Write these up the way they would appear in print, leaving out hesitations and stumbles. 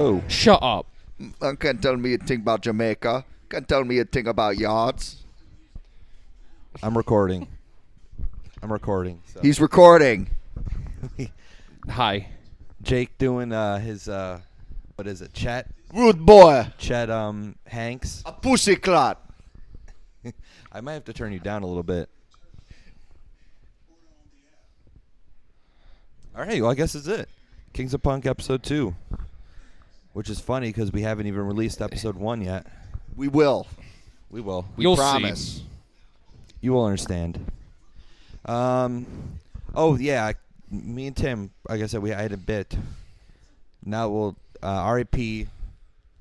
Whoa. Shut up. Can't tell me a thing about Jamaica. Can't tell me a thing about yards. I'm recording. So. He's recording. Hi. Jake doing his what is it? Chet Rude boy. Hanks. A pussy clot. I might have to turn you down a little bit. All right, well, I guess that's it. Kings of Punk episode 2. Which is funny because we haven't even released episode 1 yet. We will. We will. You'll promise. see. You will understand. Oh, yeah. Me and Tim, like I said, I had a bit. Now we'll R.I.P.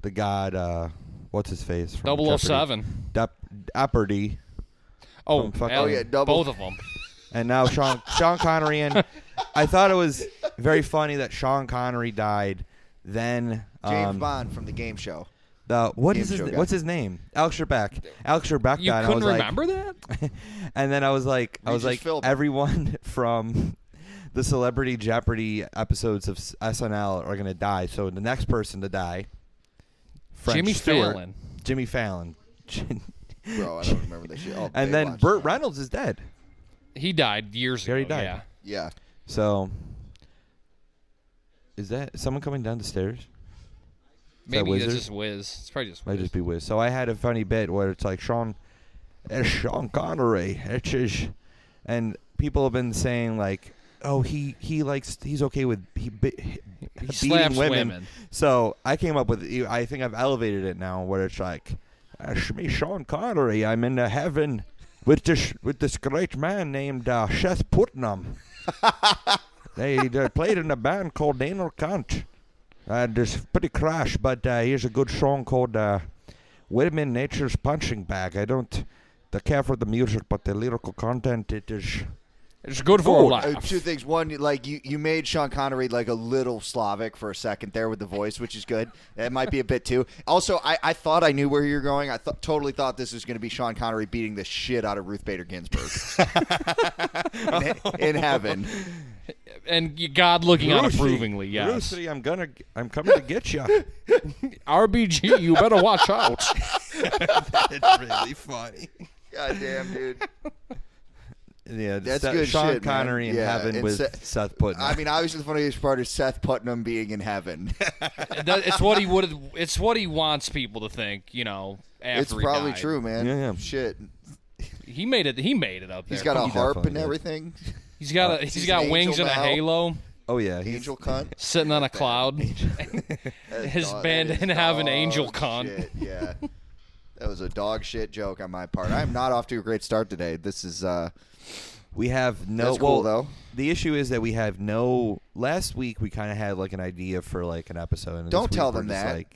the god, what's his face? From 007. Jeopardy. Oh, yeah, both of them. And now Sean Connery. And I thought it was very funny that Sean Connery died. Then James Bond from the game show. What's his name? Alex Trebek. Alex Trebek You died. couldn't I was remember that? And then I was like, Philbin. everyone from the Celebrity Jeopardy episodes of SNL are gonna die. So the next person to die, Jimmy Stewart, Fallon. Jimmy Fallon. Bro, I don't remember that shit. And then Burt Reynolds is dead. He died years ago. He died. Yeah. Yeah. So, is that someone coming down the stairs? Maybe Wizard? it's just Wiz. It's probably just Wiz. Might just be Wiz. So I had a funny bit where it's like Sean Connery. And people have been saying like, oh, he's okay with beating slaps women. So I came up with, I think I've elevated it now where it's like, me, Sean Connery. I'm in heaven with this great man named Seth Putnam. They played in a band called Anal Cunt. It's pretty crash, but here's a good song called Women Nature's Punching Bag. I don't care for the music, but the lyrical content, It's good for a laugh. Two things. One, like you made Sean Connery like a little Slavic for a second there with the voice, which is good. That might be a bit too. Also, I thought I knew where you were going. I totally thought this was going to be Sean Connery beating the shit out of Ruth Bader Ginsburg in heaven. And God looking on approvingly, yes. Lucy, I'm coming to get you. RBG, you better watch out. It's really funny. God damn, dude. Yeah, that's good Sean shit, Connery man. in heaven with Seth Putnam. I mean, obviously the funniest part is Seth Putnam being in heaven. It's what he would. It's what he wants people to think. You know, after it's he probably died. true, man. Yeah. Shit. He made it. He made it up there. He's got a harp and did. everything. He's got wings and a halo. Oh yeah, Angel cunt. Sitting on a cloud. His band didn't have an angel cunt. Shit, yeah. That was a dog shit joke on my part. I'm not off to a great start today. This is we have no. That's cool though. The issue is that we have no. Last week we kind of had like an idea for like an episode. And Don't this tell week them we're just that. Like,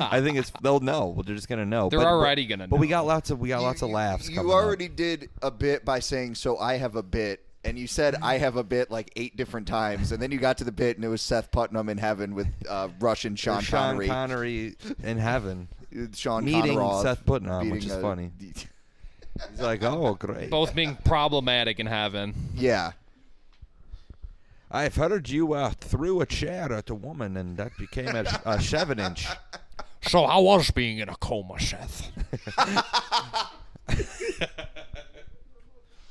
I think they'll know. Well, they're just gonna know. They're already gonna know. But we got lots of laughs. You already did a bit by saying, "So I have a bit," and you said, "I have a bit" like 8 different times, and then you got to the bit, and it was Seth Putnam in heaven with Russian Sean Connery. Sean Connery in heaven. Sean meeting Konarov Seth Putnam, beating which is funny. He's like, "Oh, great." Both being problematic in heaven. Yeah. I've heard you threw a chair at a woman, and that became a 7-inch. So how was being in a coma, Seth?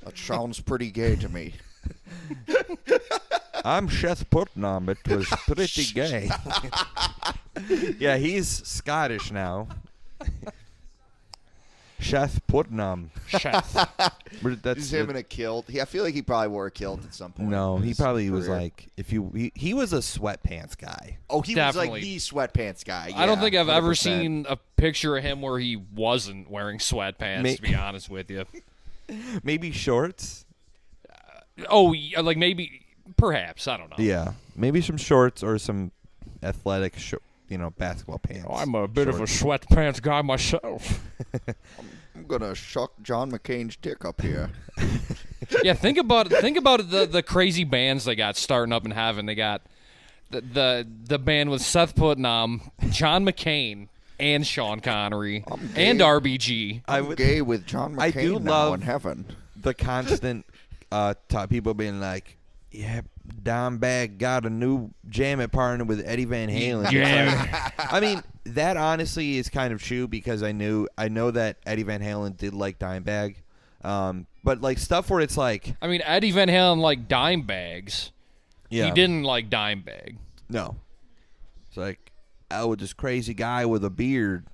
That sounds pretty gay to me. I'm Seth Putnam. It was pretty gay. Yeah, he's Scottish now. Seth Putnam. Seth. Is him in a kilt? I feel like he probably wore a kilt at some point. No, he probably was like, he was a sweatpants guy. Oh, he Definitely. was like the sweatpants guy. I don't yeah, think I've ever 100%. seen a picture of him where he wasn't wearing sweatpants, to be honest with you. Maybe shorts. Oh, yeah, like maybe, perhaps, I don't know. Yeah, maybe some shorts or some athletic, basketball pants. Oh, I'm a bit of a sweatpants guy myself. I'm gonna shuck John McCain's dick up here. Yeah, think about the crazy bands they got starting up in heaven. They got the band with Seth Putnam, John McCain, and Sean Connery, and RBG. I'm gay with John McCain I do now love in heaven. the constant people being like, yeah, Dimebag got a new Jam It partner with Eddie Van Halen. Jam I mean, that honestly is kind of true because I know that Eddie Van Halen did like Dimebag. But like stuff where it's like, I mean, Eddie Van Halen liked dime bags. yeah, He didn't like Dimebag. No, it's like, oh, this crazy guy with a beard.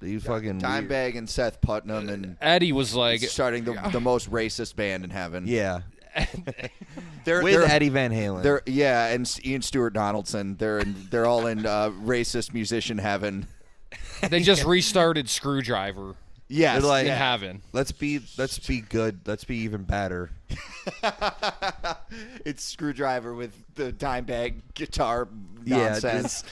He's fucking weird. Dimebag and Seth Putnam and Eddie was like, starting the most racist band in heaven. Yeah, They're Eddie Van Halen. And Ian Stewart Donaldson. They're all in racist musician heaven. they just restarted Screwdriver Yes, They're like, in heaven. let's be good. Let's be even better. It's Screwdriver with the Dimebag guitar Yeah, nonsense.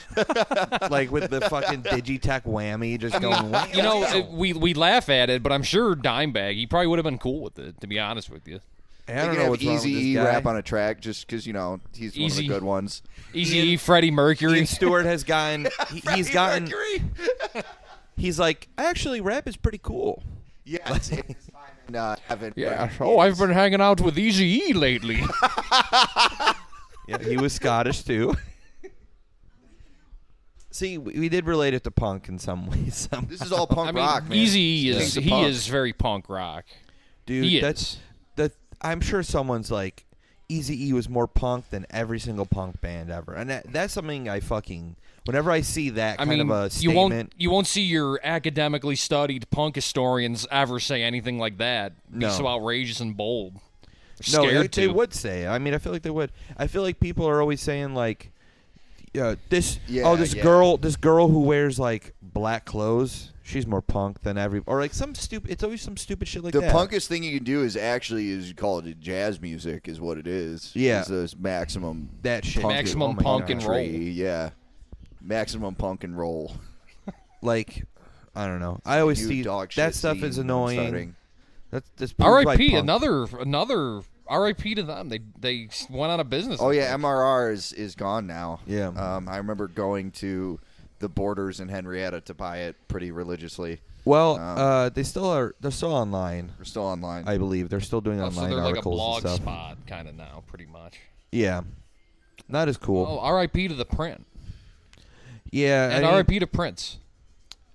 Like with the fucking Digitech whammy, just going. Wow. You know, we laugh at it, but I'm sure Dimebag, he probably would have been cool with it, to be honest with you. I They don't can know have what's wrong with Easy this guy. rap on a track just because he's one of the Easy. good ones. Easy Freddie Mercury. Ian Stewart has gotten. He's gotten. He's like, actually, rap is pretty cool. Yeah, it's fine in heaven. Yeah. Oh, I've been hanging out with Easy E lately. Yeah, he was Scottish too. See, we did relate it to punk in some ways. This is all punk I mean, rock, man. Easy E is Things of he punk. is very punk rock. Dude, He that's that. I'm sure someone's like, Eazy-E was more punk than every single punk band ever, and that's something I fucking. Whenever I see that I kind mean, of a you statement, won't see your academically studied punk historians ever say anything like that. Be No. so outrageous and bold. no, Scared they to. would say. I mean, I feel like they would. I feel like people are always saying like, this Yeah. girl who wears like black clothes, she's more punk than or like some stupid. It's always some stupid shit like The that. punkest thing you can do is you call it jazz music, is what it is. Yeah. It's this maximum that shit, punk, Maximum oh my punk God. and roll. Yeah, maximum punk and roll. Like, I don't know. I always New see dog that shit stuff scene is when annoying. starting. That's proves why R.I.P. punk- Another R.I.P. to them. They went out of business. Oh I yeah, think. MRR is gone now. Yeah. I remember going to the Borders in Henrietta to buy it pretty religiously. Well, they're still online. We're still online. I believe they're still doing Oh, so online they're like a articles blog and stuff. spot kind of now, pretty much. Yeah, not as cool. Oh, R.I.P. to the print. Yeah, And I mean, R.I.P. to Prince.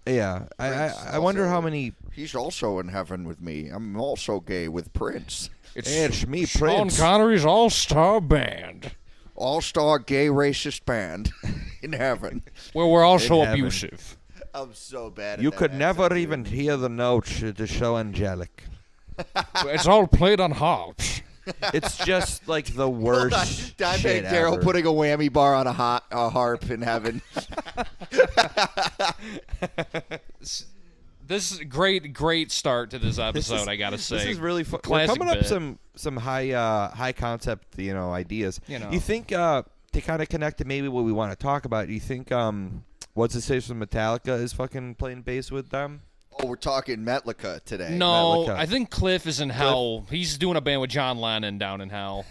Yeah, Prince I wonder also- how many. He's also in heaven with me. I'm also gay with Prince. It's me, Sean Prince. Connery's all-star band. All-star gay racist band in heaven. Well, we're also In heaven. abusive. I'm so bad at You that could never accent, dude. even hear the notes. It is so angelic. It's all played on harps. It's just like the Hold on. worst Dimebag shit Daryl ever. putting a whammy bar on a harp in heaven. This is a great start to this episode, I gotta say. This is really fun. We're Classic coming up bit. some high concept ideas. You know. You think to kind of connect to maybe what we want to talk about? Do you think what's it say from Metallica is fucking playing bass with them? Oh, we're talking Metallica today. No, Metallica. I think Cliff is in hell. He's doing a band with John Lennon down in hell.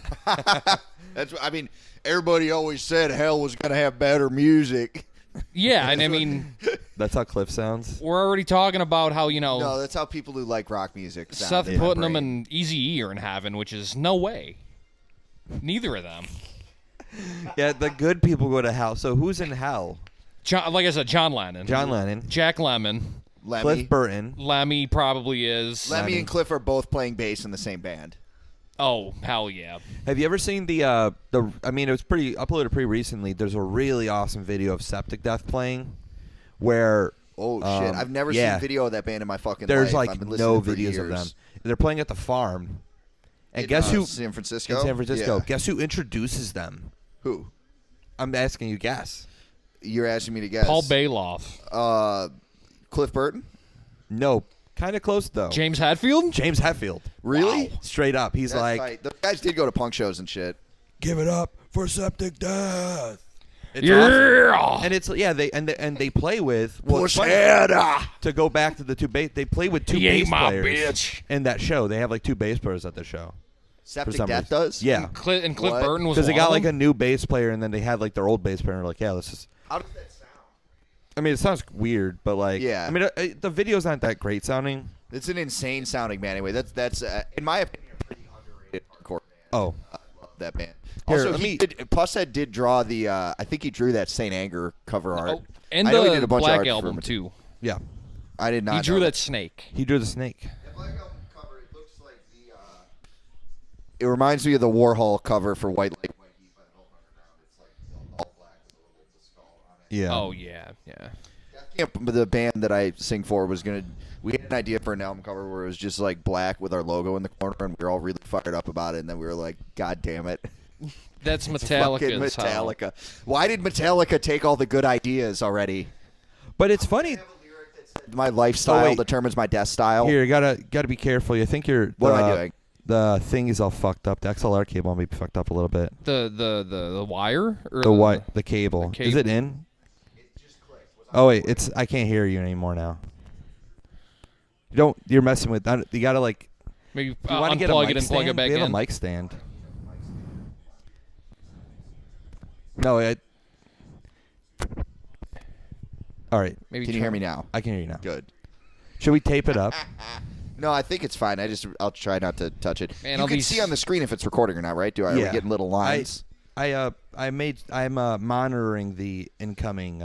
Everybody always said hell was going to have better music. Yeah, and I mean, That's how Cliff sounds. we're already talking about how, No, that's how people who like rock music sound. Seth in my Putnam brain. and Eazy-E are in heaven, which is no way. Neither of them. Yeah, the good people go to hell. So who's in hell? Like I said, John Lennon. John Lennon, Jack Lemmon. Lemmy. Cliff Burton. Lemmy probably is. Lemmy and Cliff are both playing bass in the same band. Oh, hell yeah. Have you ever seen the? I mean, it was uploaded pretty recently. There's a really awesome video of Septic Death playing, where Oh, shit. I've never yeah. seen video of that band in my fucking there's life. like I've been no listening for videos of years. them. They're playing at the farm, and In, guess who? San Francisco? In San Francisco. Yeah. Guess who introduces them? Who? I'm asking you. Guess. You're asking me to guess. Paul Bailoff. Cliff Burton? No, kind of close though. James Hetfield? James Hetfield. Really? Straight up, he's That's like, right. Those guys did go to punk shows and shit. "Give it up for Septic Death." It's Yeah. awesome. And it's they play with it's funny, to go back to the two bass. They play with two He ain't bass my players bitch. in that show. They have like two bass players at the show. Septic some Death reason. does? Yeah, And Cliff What? Burton was because they one got of like a them? new bass player, and then they had like their old bass player. And they're like, yeah, this is. How does that sound? I mean, it sounds weird, but like, Yeah. I mean, the video's not that great sounding. It's an insane sounding band. Anyway, that's in my opinion, a pretty underrated hardcore band. Oh, that band. Here, Also, let me- Pusshead did draw the. I think he drew that Saint Anger cover art. Oh, and I know he the did a bunch of Black art for Album it. too. Yeah. I did not. He drew know that snake. He drew the snake. The Black Album cover. It looks like the. It reminds me of the Warhol cover for White Lake White Heat by the Hell Underground. It's like all black with a little bit of the skull on it. Yeah. Oh yeah. The band that I sing for was gonna. We had an idea for an album cover where it was just like black with our logo in the corner, and we were all really fired up about it. And then we were like, "God damn it, That's fucking Metallica's Metallica! Why did Metallica take all the good ideas already?" But it's funny. My lifestyle Oh, wait. determines my death style. Here, you gotta be careful. I think you're. What am I doing? The thing is all fucked up. The XLR cable may be fucked up a little bit. The wire or The cable. the Is it cable. in? Oh wait, I can't hear you anymore now. You're messing with. You gotta like. Maybe You want to get a unplug mic it and stand? plug it back we have in. a mic stand. No, all right. Maybe Can you try- hear me now? I can hear you now. Good. Should we tape it up? No, I think it's fine. I'll try not to touch it. Man, you all can these- see on the screen if it's recording or not, right? Are we getting little lines? I'm monitoring the incoming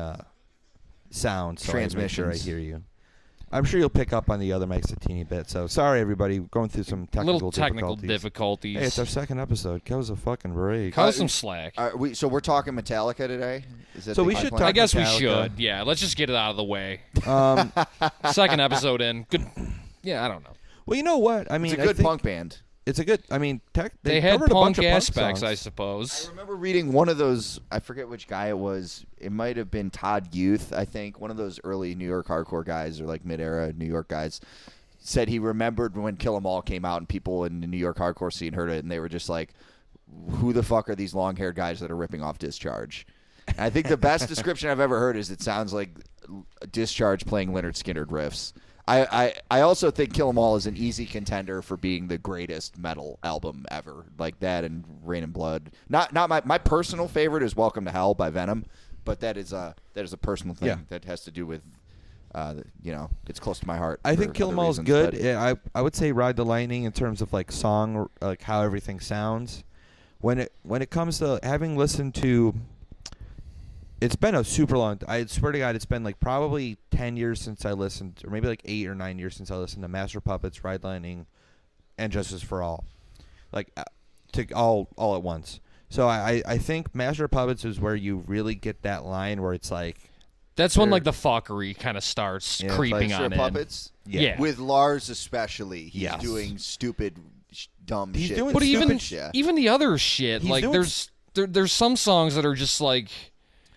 sound, so I make sure I Transmissions. hear you. I'm sure you'll pick up on the other mics a teeny bit. So sorry, everybody, going through some little technical difficulties. difficulties. Hey, it's our second episode. Give us a fucking break. Cut us some slack. So we're talking Metallica today? Is that So the we high should point? talk I guess we Metallica. should. Yeah, let's just get it out of the way. Um, Second episode in. Good. Yeah, I don't know. well, you know what? I mean, It's a I good think punk band. It's a good. I mean, They covered had a bunch punk of aspects, I songs. suppose. I remember reading one of those. I forget which guy it was. It might have been Todd Youth, I think. One of those early New York hardcore guys, or like mid-era New York guys, said he remembered when Kill 'Em All came out, and people in the New York hardcore scene heard it, and they were just like, "Who the fuck are these long-haired guys that are ripping off Discharge?" And I think the best description I've ever heard is it sounds like Discharge playing Leonard Skinner riffs. I also think Kill 'Em All is an easy contender for being the greatest metal album ever, like that and Rain and Blood. Not my personal favorite is Welcome to Hell by Venom, but that is a personal thing Yeah. that has to do with it's close to my heart. I for think Kill 'Em other All is reasons, good. but- Yeah, I would say Ride the Lightning in terms of like song, like how everything sounds. When it comes to having listened to, it's been a super long. I swear to God, it's been like probably 10 years since I listened, or maybe like 8 or 9 years since I listened to Master Puppets, Ride the Lightning, and Justice for All, like to all at once. So I think Master Puppets is where you really get that line where it's like. That's when They're- like the fuckery kind of starts Yeah, creeping Master on of in. Puppets. Yeah. With Lars especially, he's Yes. doing stupid, dumb He's shit. doing But stupid even shit. even the other shit, He's like doing there's some songs that are just like,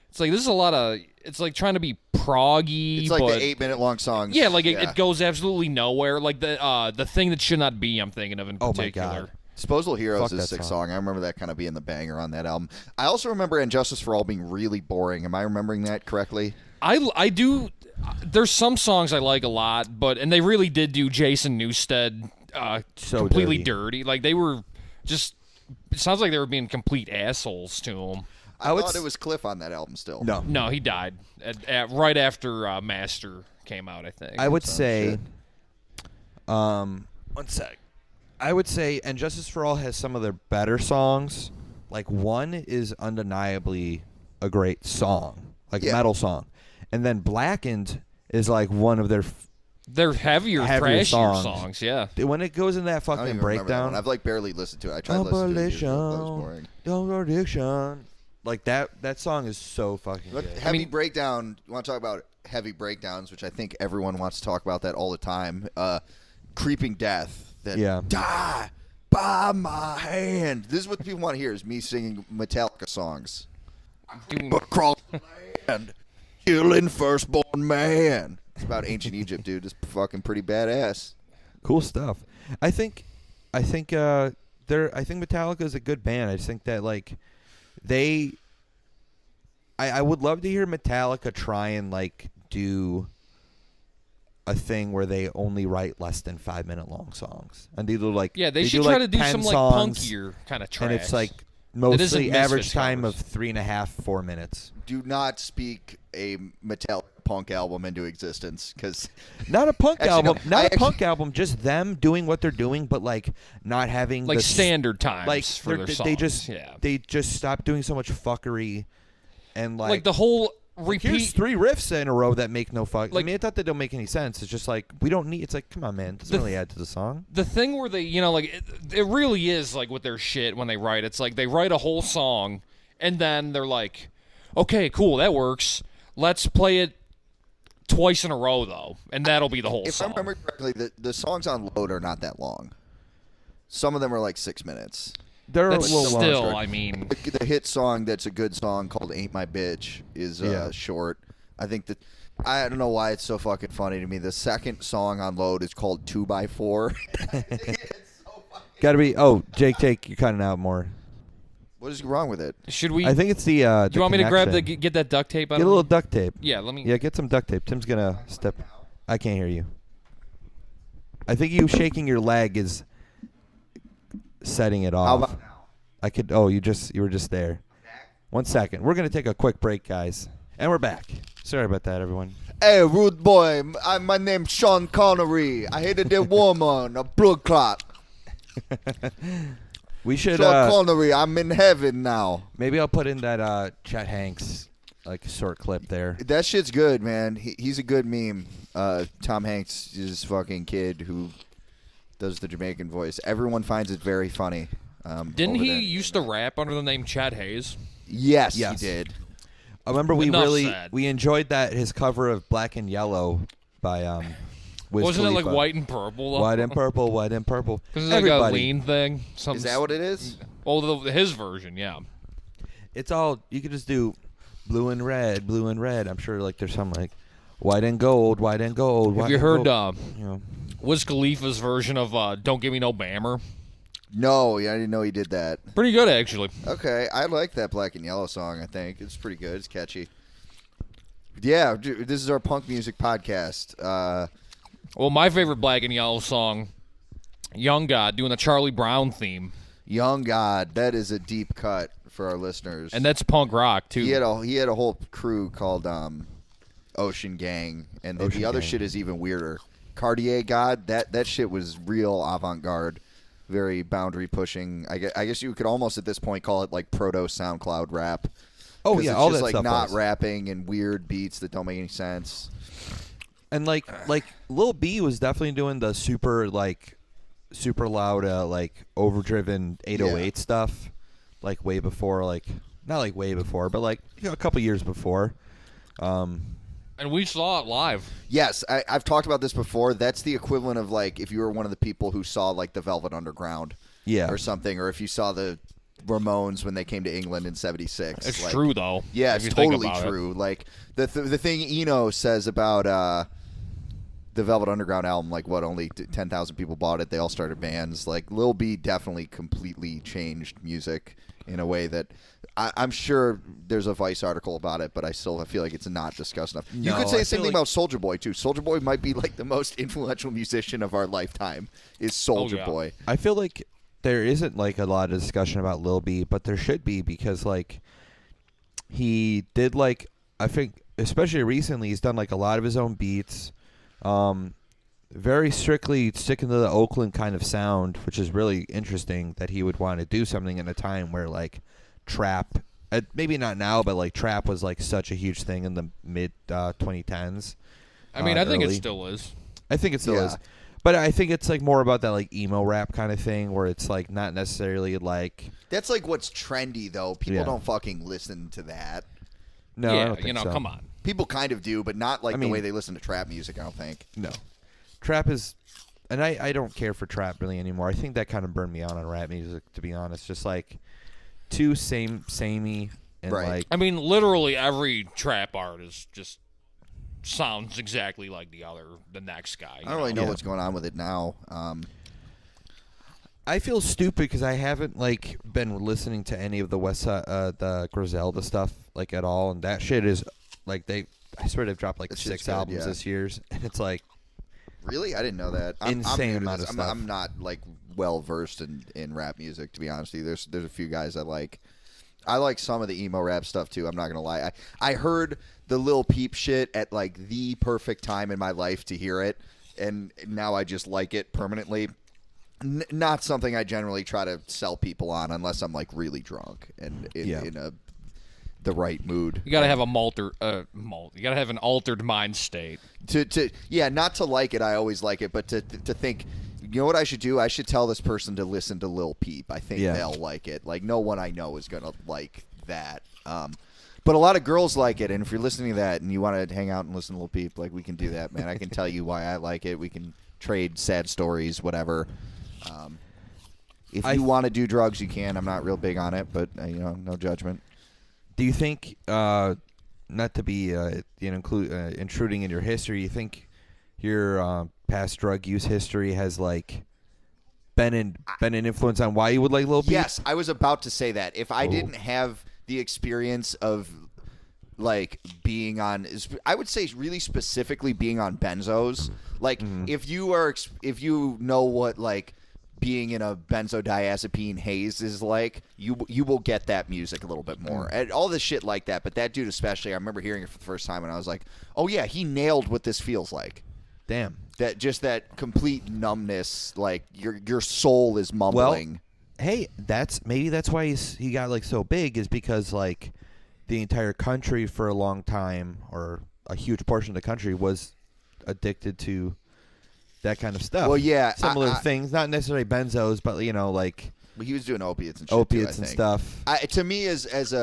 it's like this is a lot of, it's like trying to be proggy. It's like but, the 8-minute long songs. Yeah, like it goes absolutely nowhere. Like the thing that should not be. I'm thinking of in Oh my particular. God. Disposal Heroes Fuck is a that sick song. song. I remember that kind of being the banger on that album. I also remember Injustice for All being really boring. Am I remembering that correctly? I do. There's some songs I like a lot, and they really did do Jason Newsted So completely dirty. dirty. Like they were just. It sounds like they were being complete assholes to him. I would thought s- it was Cliff on that album still. No. No, he died right after Master came out. I think. I would Some say, shit. 1 sec. I would say, and Justice for All has some of their better songs. Like one is undeniably a great song, like Yeah. a metal song, and then Blackened is like one of their. They're heavier, Heavier thrashier songs. Yeah. When it goes in that I don't fucking even remember that breakdown, one. I've like barely listened to it. I tried listening to it. It was boring. don't addiction. Like that song is so fucking But good. heavy breakdown. You want to talk about heavy breakdowns, which I think everyone wants to talk about that all the time. Creeping Death. That Yeah. Die by my hand. This is what people want to hear: is me singing Metallica songs. Doing- Across the land, killing firstborn man. It's about ancient Egypt, dude. It's fucking pretty badass. Cool stuff. I think Metallica is a good band. I just think that like I would love to hear Metallica try and like do a thing where they only write less than 5-minute long songs. And they do like Yeah, they do should try like to do 10 some like songs, punkier kind of tracks. and it's like isn't mostly Misfits average time covers. of 3.5-4 minutes. Do not speak a Metallica punk album into existence because not a punk Actually, album, no, not a punk album, just them doing what they're doing, but like not having like the standard times like for their songs. They just stopped doing so much fuckery, and like the whole here's repeat. 3 riffs in a row that make no fuck. Like- I mean, it's not that they don't make any sense. It's just like we don't need. It's like, come on, man, it doesn't really add to the song. The thing where they, it really is like with their shit when they write. It's like they write a whole song, and then they're like, okay, cool, that works. Let's play it twice in a row, though, and that'll be the whole if song. I remember correctly, the songs on Load are not that long. Some of them are like 6 minutes. They're That's a little still, longer. I mean, The hit song that's a good song called "Ain't My Bitch" is short. I think that I don't know why it's so fucking funny to me. The second song on Load is called 2x4. Gotta be. Jake, you're cutting out more. What is wrong with it? should we? I think it's the. do you want me to grab get that duct tape out? Get a of little me? duct tape. Yeah, let me. Yeah, get some duct tape. Tim's gonna step. I can't hear you. I think you shaking your leg is setting it off. How about now? I could. Oh, you were just there. 1 second. We're gonna take a quick break, guys, and we're back. Sorry about that, everyone. Hey, rude boy. My name's Sean Connery. I hated the woman, a blood clot. We should. Sean Connery, I'm in heaven now. Maybe I'll put in that Chet Hanks like short clip there. That shit's good, man. He's a good meme. Tom Hanks is fucking kid who does the Jamaican voice. Everyone finds it very funny. Didn't over he there. used to rap under the name Chad Hayes? Yes, Yes. he did. I remember Enough said. we enjoyed his cover of Black and Yellow by Wiz Wasn't it like Khalifa. white and purple? Though? White and purple, white and purple. This is like a lean thing. Is that what it is? Oh, his version, yeah. It's all you could just do blue and red, blue and red. I'm sure like there's some like white and gold, white and gold. Have white you and heard gold. You know. Wiz Khalifa's version of "Don't Give Me No Bammer"? No, I didn't know he did that. Pretty good, actually. Okay, I like that Black and Yellow song, I think. It's pretty good. It's catchy. Yeah, this is our punk music podcast. Well, my favorite Black and Yellow song, Young God, doing the Charlie Brown theme. Young God, that is a deep cut for our listeners. And that's punk rock, too. he had a whole crew called Ocean Gang, and the other Gang. shit is even weirder. Cartier God, that shit was real avant-garde, very boundary pushing. I guess you could almost at this point call it like proto SoundCloud rap. Oh 'Cause yeah, it's all just that like stuff. not was. rapping and weird beats that don't make any sense. And like Lil B was definitely doing the super loud like overdriven 808 stuff, like way before, like not like way before, but like a couple years before. And we saw it live. Yes, I've talked about this before. That's the equivalent of like if you were one of the people who saw like the Velvet Underground, Yeah. or something, or if you saw the Ramones when they came to England in '76. It's like, true, though. Yeah, if it's you think totally about it. true. Like the thing Eno says about the Velvet Underground album, like what only 10,000 people bought it. They all started bands. Like Lil B definitely completely changed music in a way that I'm sure there's a Vice article about it, but I still feel like it's not discussed enough. You No, could say I the same feel thing like- about Soulja Boy too. Soulja Boy might be like the most influential musician of our lifetime. Is Soulja yeah. Boy? I feel like there isn't like a lot of discussion about Lil B, but there should be because like he did like I think especially recently he's done like a lot of his own beats, very strictly sticking to the Oakland kind of sound, which is really interesting that he would want to do something in a time where like trap, maybe not now, but like trap was like such a huge thing in the mid 2010s. I mean, I think it early. still is. I think it still Yeah. is. But I think it's like more about that like emo rap kind of thing where it's like not necessarily like That's like what's trendy though. People Yeah. don't fucking listen to that. no, I yeah, don't think so. come on. People kind of do, but not like I the mean- way they listen to trap music. I don't think. No. Trap is and I don't care for trap really anymore. I think that kind of burned me out on rap music to be honest. Just like too samey and Right. like I mean, literally every trap artist just sounds exactly like the next guy. I don't really know Yeah. what's going on with it now. I feel stupid because I haven't like been listening to any of the the Griselda stuff like at all, and that shit is like I swear they've dropped like That shit's 6 good, albums yeah. this year, and it's like Really, I didn't know that. I'm Insane new to amount this. of I'm, stuff. I'm not like well versed in rap music, to be honest with you. There's a few guys I like. I like some of the emo rap stuff too. I'm not gonna lie. I heard the Lil Peep shit at like the perfect time in my life to hear it, and now I just like it permanently. Not something I generally try to sell people on unless I'm like really drunk and in the right mood. You gotta have a You gotta have an altered mind state. Not to like it. I always like it, but to think, you know what I should do? I should tell this person to listen to Lil Peep. I think they'll like it. Like no one I know is gonna like that. But a lot of girls like it, and if you're listening to that and you want to hang out and listen to Lil Peep, like we can do that, man. I can tell you why I like it. We can trade sad stories, whatever. If you want to do drugs, you can. I'm not real big on it, but no judgment. Do you think, not to be intruding in your history, you think your past drug use history has like been an influence on why you would like Lil Peep? Yes, I was about to say that. If I didn't have the experience of like being on, I would say really specifically being on benzos. Like if you know what like being in a benzodiazepine haze is like, you will get that music a little bit more. And all this shit like that. But that dude especially, I remember hearing it for the first time and I was like, oh yeah, he nailed what this feels like. Damn. That complete numbness, like your soul is mumbling. Well, hey, maybe that's why he got like so big, is because like the entire country for a long time, or a huge portion of the country, was addicted to that kind of stuff. Well, yeah, similar things, not necessarily benzos, but like he was doing opiates and shit opiates too, and stuff. To me, as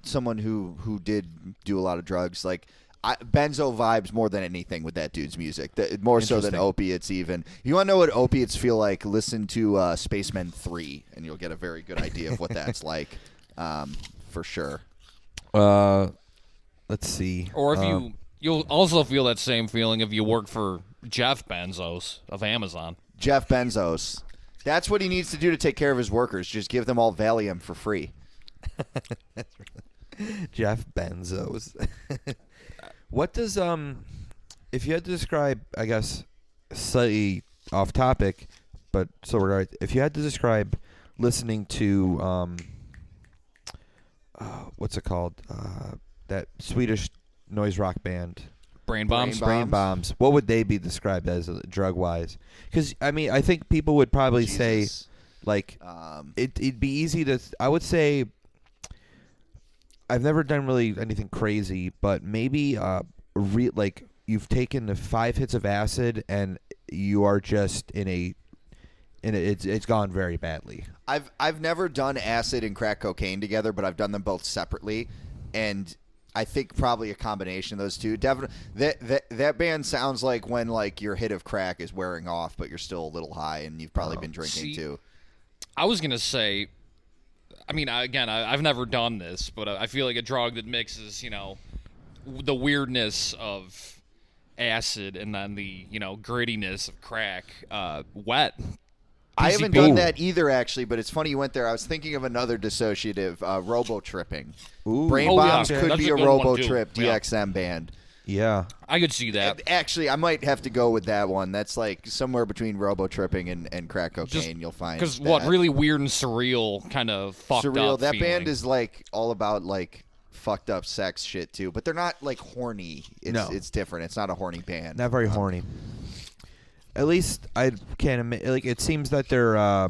someone who did do a lot of drugs, like benzo vibes more than anything with that dude's music, more so than opiates. Even you want to know what opiates feel like? Listen to Spacemen 3, and you'll get a very good idea of what that's like, for sure. Let's see. Or if you'll also feel that same feeling if you work for Jeff Bezos of Amazon. Jeff Bezos. That's what he needs to do to take care of his workers. Just give them all Valium for free. Jeff Bezos. What does if you had to describe, I guess, slightly off topic, but so regard, if you had to describe listening to what's it called? That Swedish noise rock band. Brain bombs. Brain bombs. What would they be described as drug wise? Because I mean, I think people would probably say, like, it'd be easy to. I would say, I've never done really anything crazy, but maybe like you've taken the 5 hits of acid and you are just it's gone very badly. I've never done acid and crack cocaine together, but I've done them both separately, and I think probably a combination of those two. Definitely, that band sounds like when like your hit of crack is wearing off, but you're still a little high, and you've probably been drinking too. I was gonna say, I mean, I've never done this, but I feel like a drug that mixes, the weirdness of acid and then the grittiness of crack, wet. I haven't done that either, actually, but it's funny you went there. I was thinking of another dissociative, robo-tripping. Brain Bombs could be a robo-trip DXM band. Yeah. I could see that. Actually, I might have to go with that one. That's like somewhere between robo-tripping and crack cocaine, you'll find. Because really weird and surreal kind of fucked up That feeling. band is like all about like fucked up sex shit, too. But they're not like horny. It's different. It's not a horny band. Not very horny. At least I can't admit. Like, it seems that they're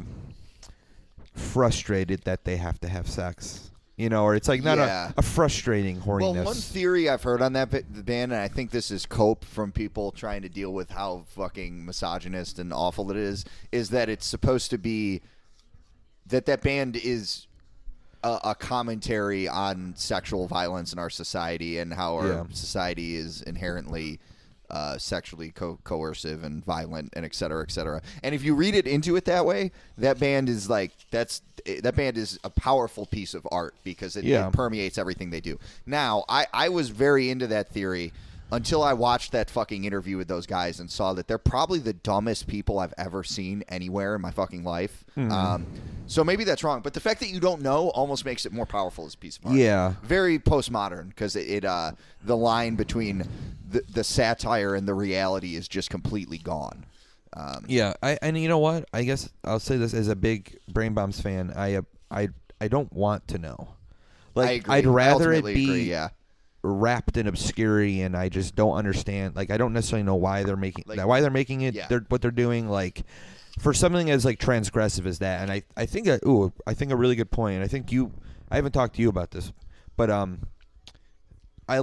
frustrated that they have to have sex, or it's like not a frustrating horniness. Well, one theory I've heard on that band, and I think this is cope from people trying to deal with how fucking misogynist and awful it is that it's supposed to be that band is a commentary on sexual violence in our society and how our society is inherently sexually coercive and violent and et cetera, et cetera. And if you read it into it that way, that band is a powerful piece of art because it permeates everything they do. Now, I was very into that theory until I watched that fucking interview with those guys and saw that they're probably the dumbest people I've ever seen anywhere in my fucking life. So maybe that's wrong, but the fact that you don't know almost makes it more powerful as a piece of art. Yeah. Very postmodern because the line between the satire and the reality is just completely gone. And you know what? I guess I'll say this as a big Brain Bombs fan. I don't want to know. I agree. I'd rather I it ultimately be agree, yeah. wrapped in obscurity, and I just don't understand. Like, I don't necessarily know why they're making Like, why they're making it. yeah. What they're doing, like for something as like transgressive as that. And I think I think a really good point. And I think I haven't talked to you about this, but I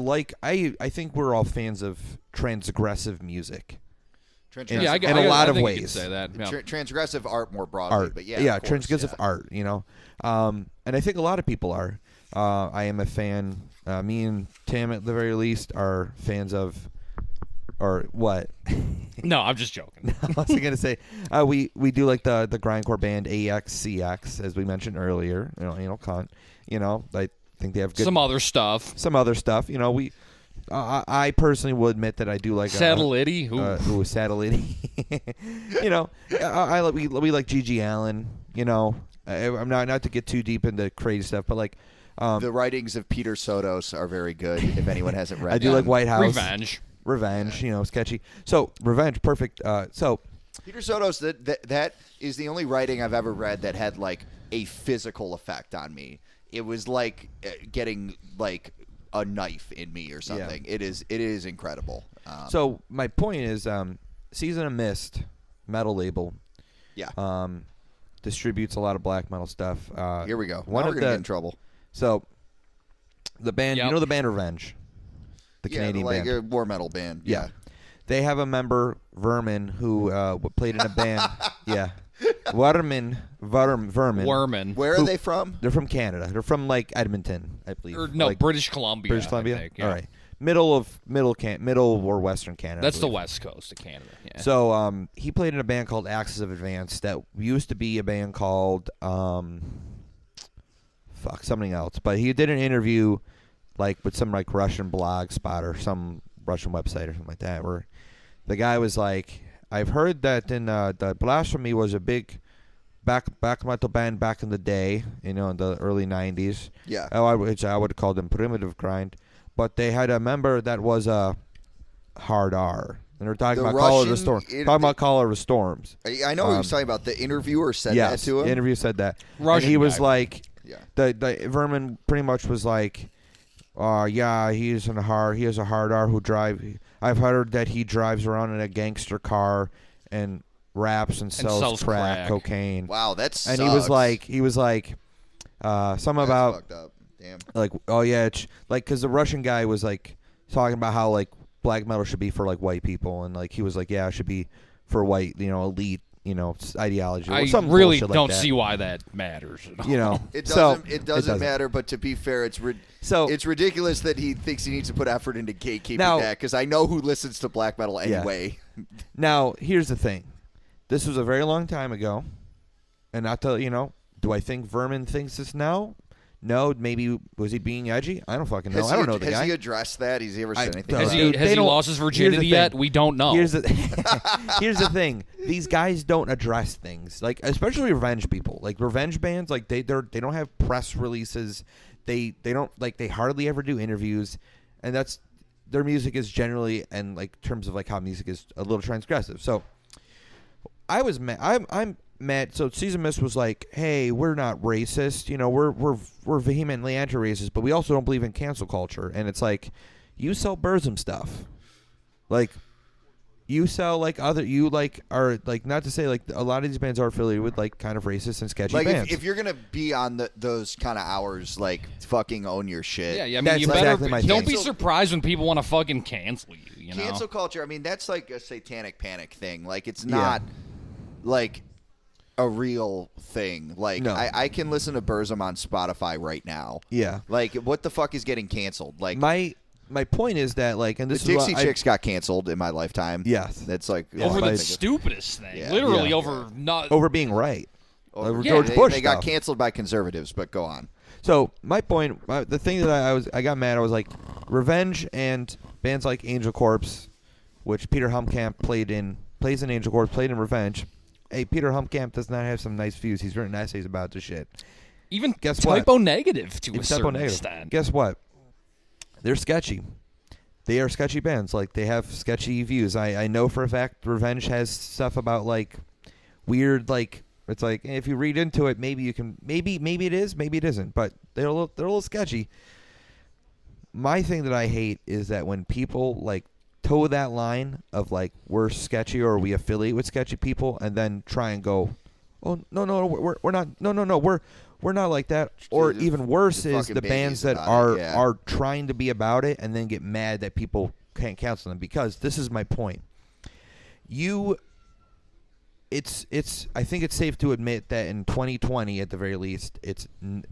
think we're all fans of transgressive music. Yeah, in a lot of think ways. you could say that. Yeah. Transgressive art more broadly, but yeah, of course, transgressive art, and I think a lot of people are. I am a fan. Me and Tim, at the very least, are fans of, or what? No, I'm just joking. I was gonna say we do like the grindcore band AXCX, as we mentioned earlier. Cunt. I think they have good Some other stuff. I personally will admit that I do like Satellitty. Satellitty. We like Gigi Allen. I'm not to get too deep into crazy stuff, but like the writings of Peter Sotos are very good. If anyone hasn't read, I do like White House. Revenge. Sketchy. So Revenge, perfect. So Peter Sotos, that is the only writing I've ever read that had like a physical effect on me. It was like getting like a knife in me or something. Yeah. It is incredible. So my point is, Season of Mist, metal label, distributes a lot of black metal stuff. Here we go. One now of we're the gonna get in trouble. So the band, Yep. the band Revenge, the Canadian like band, a war metal band. Yeah. they have a member Vermin who played in a band. Yeah, Vermin. Where are they from? They're from Canada. They're from like Edmonton, I believe. Or, no, like, British Columbia. British Columbia. I think, yeah. All right, middle or Western Canada. That's I the believe. west coast of Canada. Yeah. So he played in a band called Axis of Advance that used to be a band called something else. But he did an interview like with some like Russian blog spot or some Russian website or something like that, where the guy was like, I've heard that the Blasphemy was a big back metal band back in the day, in the early 90s. Yeah. Which I would call them primitive grind. But they had a member that was a hard R. And they're talking about Call of the Storm. Call of the Storms. I know what he was talking about. The interviewer said Yes, that to him. the interview said that. Russian and he was guy. like, Yeah. the Vermin pretty much was like, he has a hard R who drive. I've heard that he drives around in a gangster car and raps and sells crack, cocaine. Wow, that's. And he was like, something about fucked up. Damn. like, oh yeah, it's like because the Russian guy was like talking about how like black metal should be for like white people, and like he was like, yeah, it should be for white, elite, ideology. I some really bullshit like don't that. see why that matters. At all. It So, doesn't matter. But to be fair, it's ridiculous that he thinks he needs to put effort into gatekeeping that, because I know who listens to black metal anyway. Now here's the thing, this was a very long time ago, and not to do I think Vermin thinks this now? No, maybe was he being edgy? I don't fucking know. I don't know the guy. Has he addressed that? Has he ever said anything? Has about he, it? has he lost his virginity yet? We don't know. Here's the here's the thing. These guys don't address things, like especially revenge people, like revenge bands. Like they don't have press releases. They don't they hardly ever do interviews, and that's their music is generally, and like terms of like how music is a little transgressive. So I was mad. I'm mad. So Season Mist was like, hey, we're not racist. We're vehemently anti-racist, but we also don't believe in cancel culture. And it's like, you sell Burzum stuff. Like, you sell are not to say like a lot of these bands are affiliated with like kind of racist and sketchy bands. If you're gonna be on those kind of hours, like fucking own your shit. Yeah. I mean, That's you better exactly my don't thing. be surprised when people want to fucking cancel you. Cancel culture. I mean, that's like a satanic panic thing. Like it's not like a real thing. Like No. I can listen to Burzum on Spotify right now. Yeah. Like what the fuck is getting canceled? Like my point is that like, and the this Dixie is Chicks got canceled in my lifetime. Yes. That's like Over all I the think of. stupidest thing. Yeah. Literally Yeah. over not. over being right. Over Yeah. George Bush They got stuff. canceled by conservatives, but go on. So my point, the thing that I got mad, I was like, Revenge and bands like Angel Corpse, which Peter Humkamp plays in Angel Corpse, played in Revenge. Hey, Peter Humkamp does not have some nice views. He's written essays about this shit. Even Guess what? typo negative to a Typo certain negative. extent. Guess what? They're sketchy. They are sketchy bands. Like, they have sketchy views. I know for a fact Revenge has stuff about like weird like It's like if you read into it, maybe you can. Maybe it is. Maybe it isn't. But they're a little sketchy. My thing that I hate is that when people like toe that line of like we're sketchy or we affiliate with sketchy people, and then try and go, oh no, we're not. No, we're not like that. Or even worse is the bands that are trying to be about it and then get mad that people can't cancel them, because this is my point. I think it's safe to admit that in 2020, at the very least,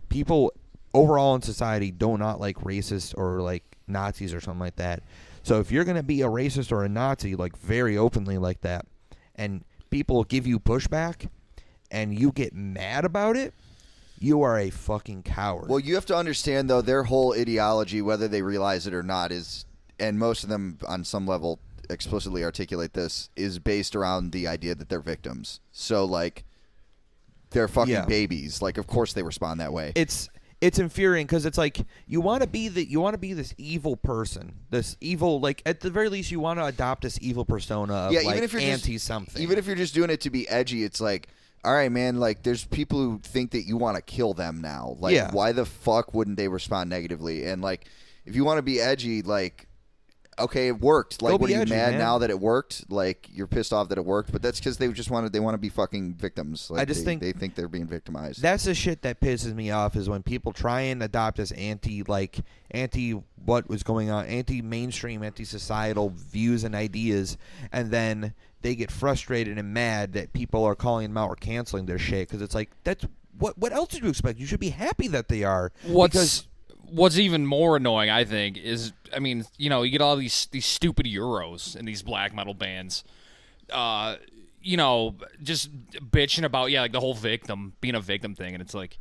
people overall in society do not like racists or like Nazis or something like that. So if you're going to be a racist or a Nazi, like very openly like that, and people give you pushback and you get mad about it, you are a fucking coward. Well, you have to understand, though, their whole ideology, whether they realize it or not, is, and most of them on some level explicitly articulate this, is based around the idea that they're victims. So, like, they're fucking babies. Like, of course they respond that way. It's infuriating because it's like you want to be this evil person, this evil, like at the very least you want to adopt this evil persona of like even if you're anti-something. Even if you're just doing it to be edgy, it's like, all right, man, like there's people who think that you want to kill them now. Like, why the fuck wouldn't they respond negatively? And like, if you want to be edgy, like, okay, it worked. Like, what are you mad now that it worked? Like, you're pissed off that it worked, but that's because they want to be fucking victims. Like, they think they're being victimized. That's the shit that pisses me off, is when people try and adopt this anti what was going on, anti-mainstream, anti-societal views and ideas, and then they get frustrated and mad that people are calling them out or canceling their shit, because it's like, that's what else did you expect? You should be happy that they are. What's even more annoying, I think, is, I mean, you know, you get all these stupid Euros in these black metal bands, you know, just bitching about, like the whole being a victim thing, and it's like,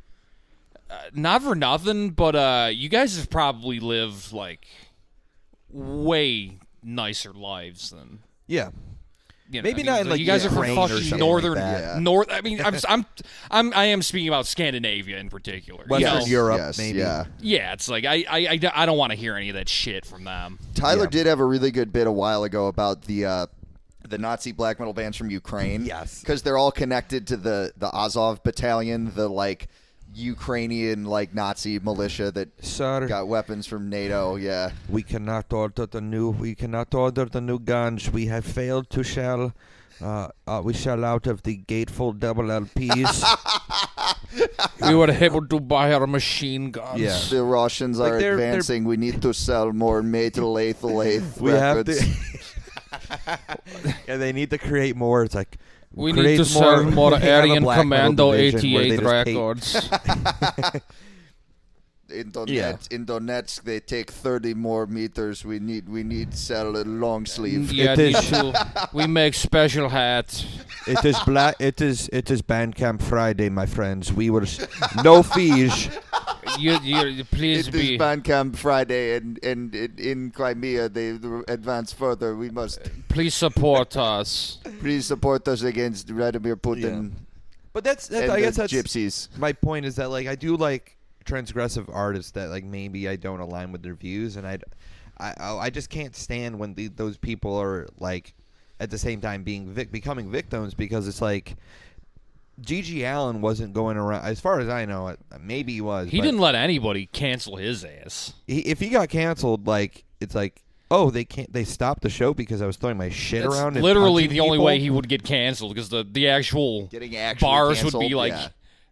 not for nothing, but you guys have probably lived, like, way nicer lives than... Yeah. You know, maybe not in like you guys are from fucking northern north. I mean, I am speaking about Scandinavia in particular. Western Europe, maybe. Yeah, it's like I don't want to hear any of that shit from them. Tyler did have a really good bit a while ago about the Nazi black metal bands from Ukraine. Yes, because they're all connected to the Azov battalion, the like Ukrainian like Nazi militia that got weapons from NATO. Yeah, we cannot order the new guns. We have failed to sell. We sell out of the Gateful double LPs. We were able to buy our machine guns. Yeah, the Russians are advancing. We need to sell more Metal Lethal we records. Have to. Yeah, they need to create more. It's like, we need to sell more Aryan Commando 88 records. In Donetsk, they take 30 more meters. We need to sell a long sleeve. Yeah, we make special hats. It is Bandcamp Friday, my friends. We will no fees. You please it is Bandcamp Friday, and in Crimea they advance further. We must please support us. Please support us against Vladimir Putin. Yeah. But that's I guess that's gypsies. My point is that like I do like transgressive artists that like maybe I don't align with their views, and I just can't stand when those people are like at the same time becoming victims, because it's like G.G. Allen wasn't going around, as far as I know. Maybe he was. He didn't let anybody cancel his ass. If he got canceled, like it's like, oh, they stopped the show because I was throwing my shit around. Literally the only way he would get canceled, because the actual bars would be like,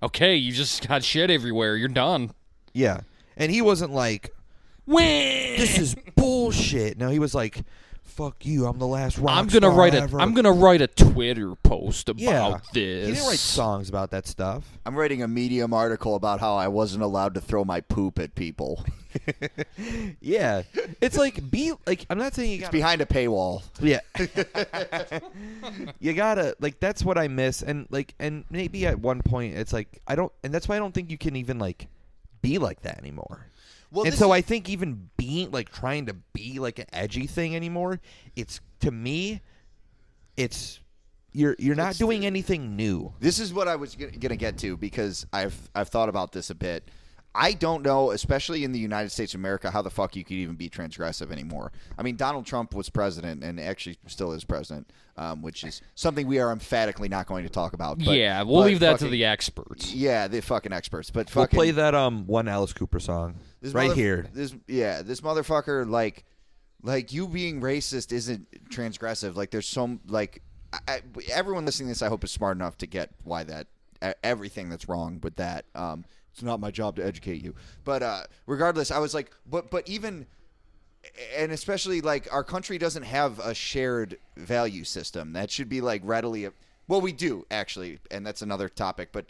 okay, you just got shit everywhere. You're done. Yeah, and he wasn't like, this is bullshit. No, he was like, fuck you, I'm the last rock star ever. I'm gonna write a Twitter post about this. He didn't write songs about that stuff. I'm writing a Medium article about how I wasn't allowed to throw my poop at people. Yeah, it's like I'm not saying it's behind a paywall. Yeah, you gotta like, that's what I miss, and maybe at one point it's like and that's why I don't think you can even like be like that anymore. Well, and so I think even being like trying to be like an edgy thing anymore, it's, to me, it's you're not doing anything new. This is what I was gonna get to, because I've thought about this a bit. I don't know, especially in the United States of America, how the fuck you could even be transgressive anymore. I mean, Donald Trump was president and actually still is president, which is something we are emphatically not going to talk about. But, yeah, we'll leave that to the experts. Yeah, the fucking experts. But We'll fucking, play that one Alice Cooper song right here. This motherfucker, like you being racist isn't transgressive. Like there's some everyone listening to this, I hope is smart enough to get why that everything that's wrong with that. It's not my job to educate you. But regardless, I was like, but even, and especially like our country doesn't have a shared value system that should be like readily. Well, we do actually, and that's another topic. But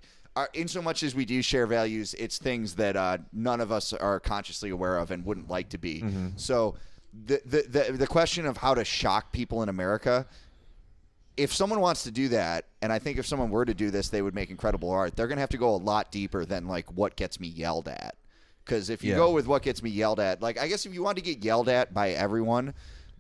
in so much as we do share values, it's things that none of us are consciously aware of and wouldn't like to be. Mm-hmm. So the question of how to shock people in America. If someone wants to do that, and I think if someone were to do this, they would make incredible art. They're going to have to go a lot deeper than like what gets me yelled at. Because if you go with what gets me yelled at, like I guess if you want to get yelled at by everyone,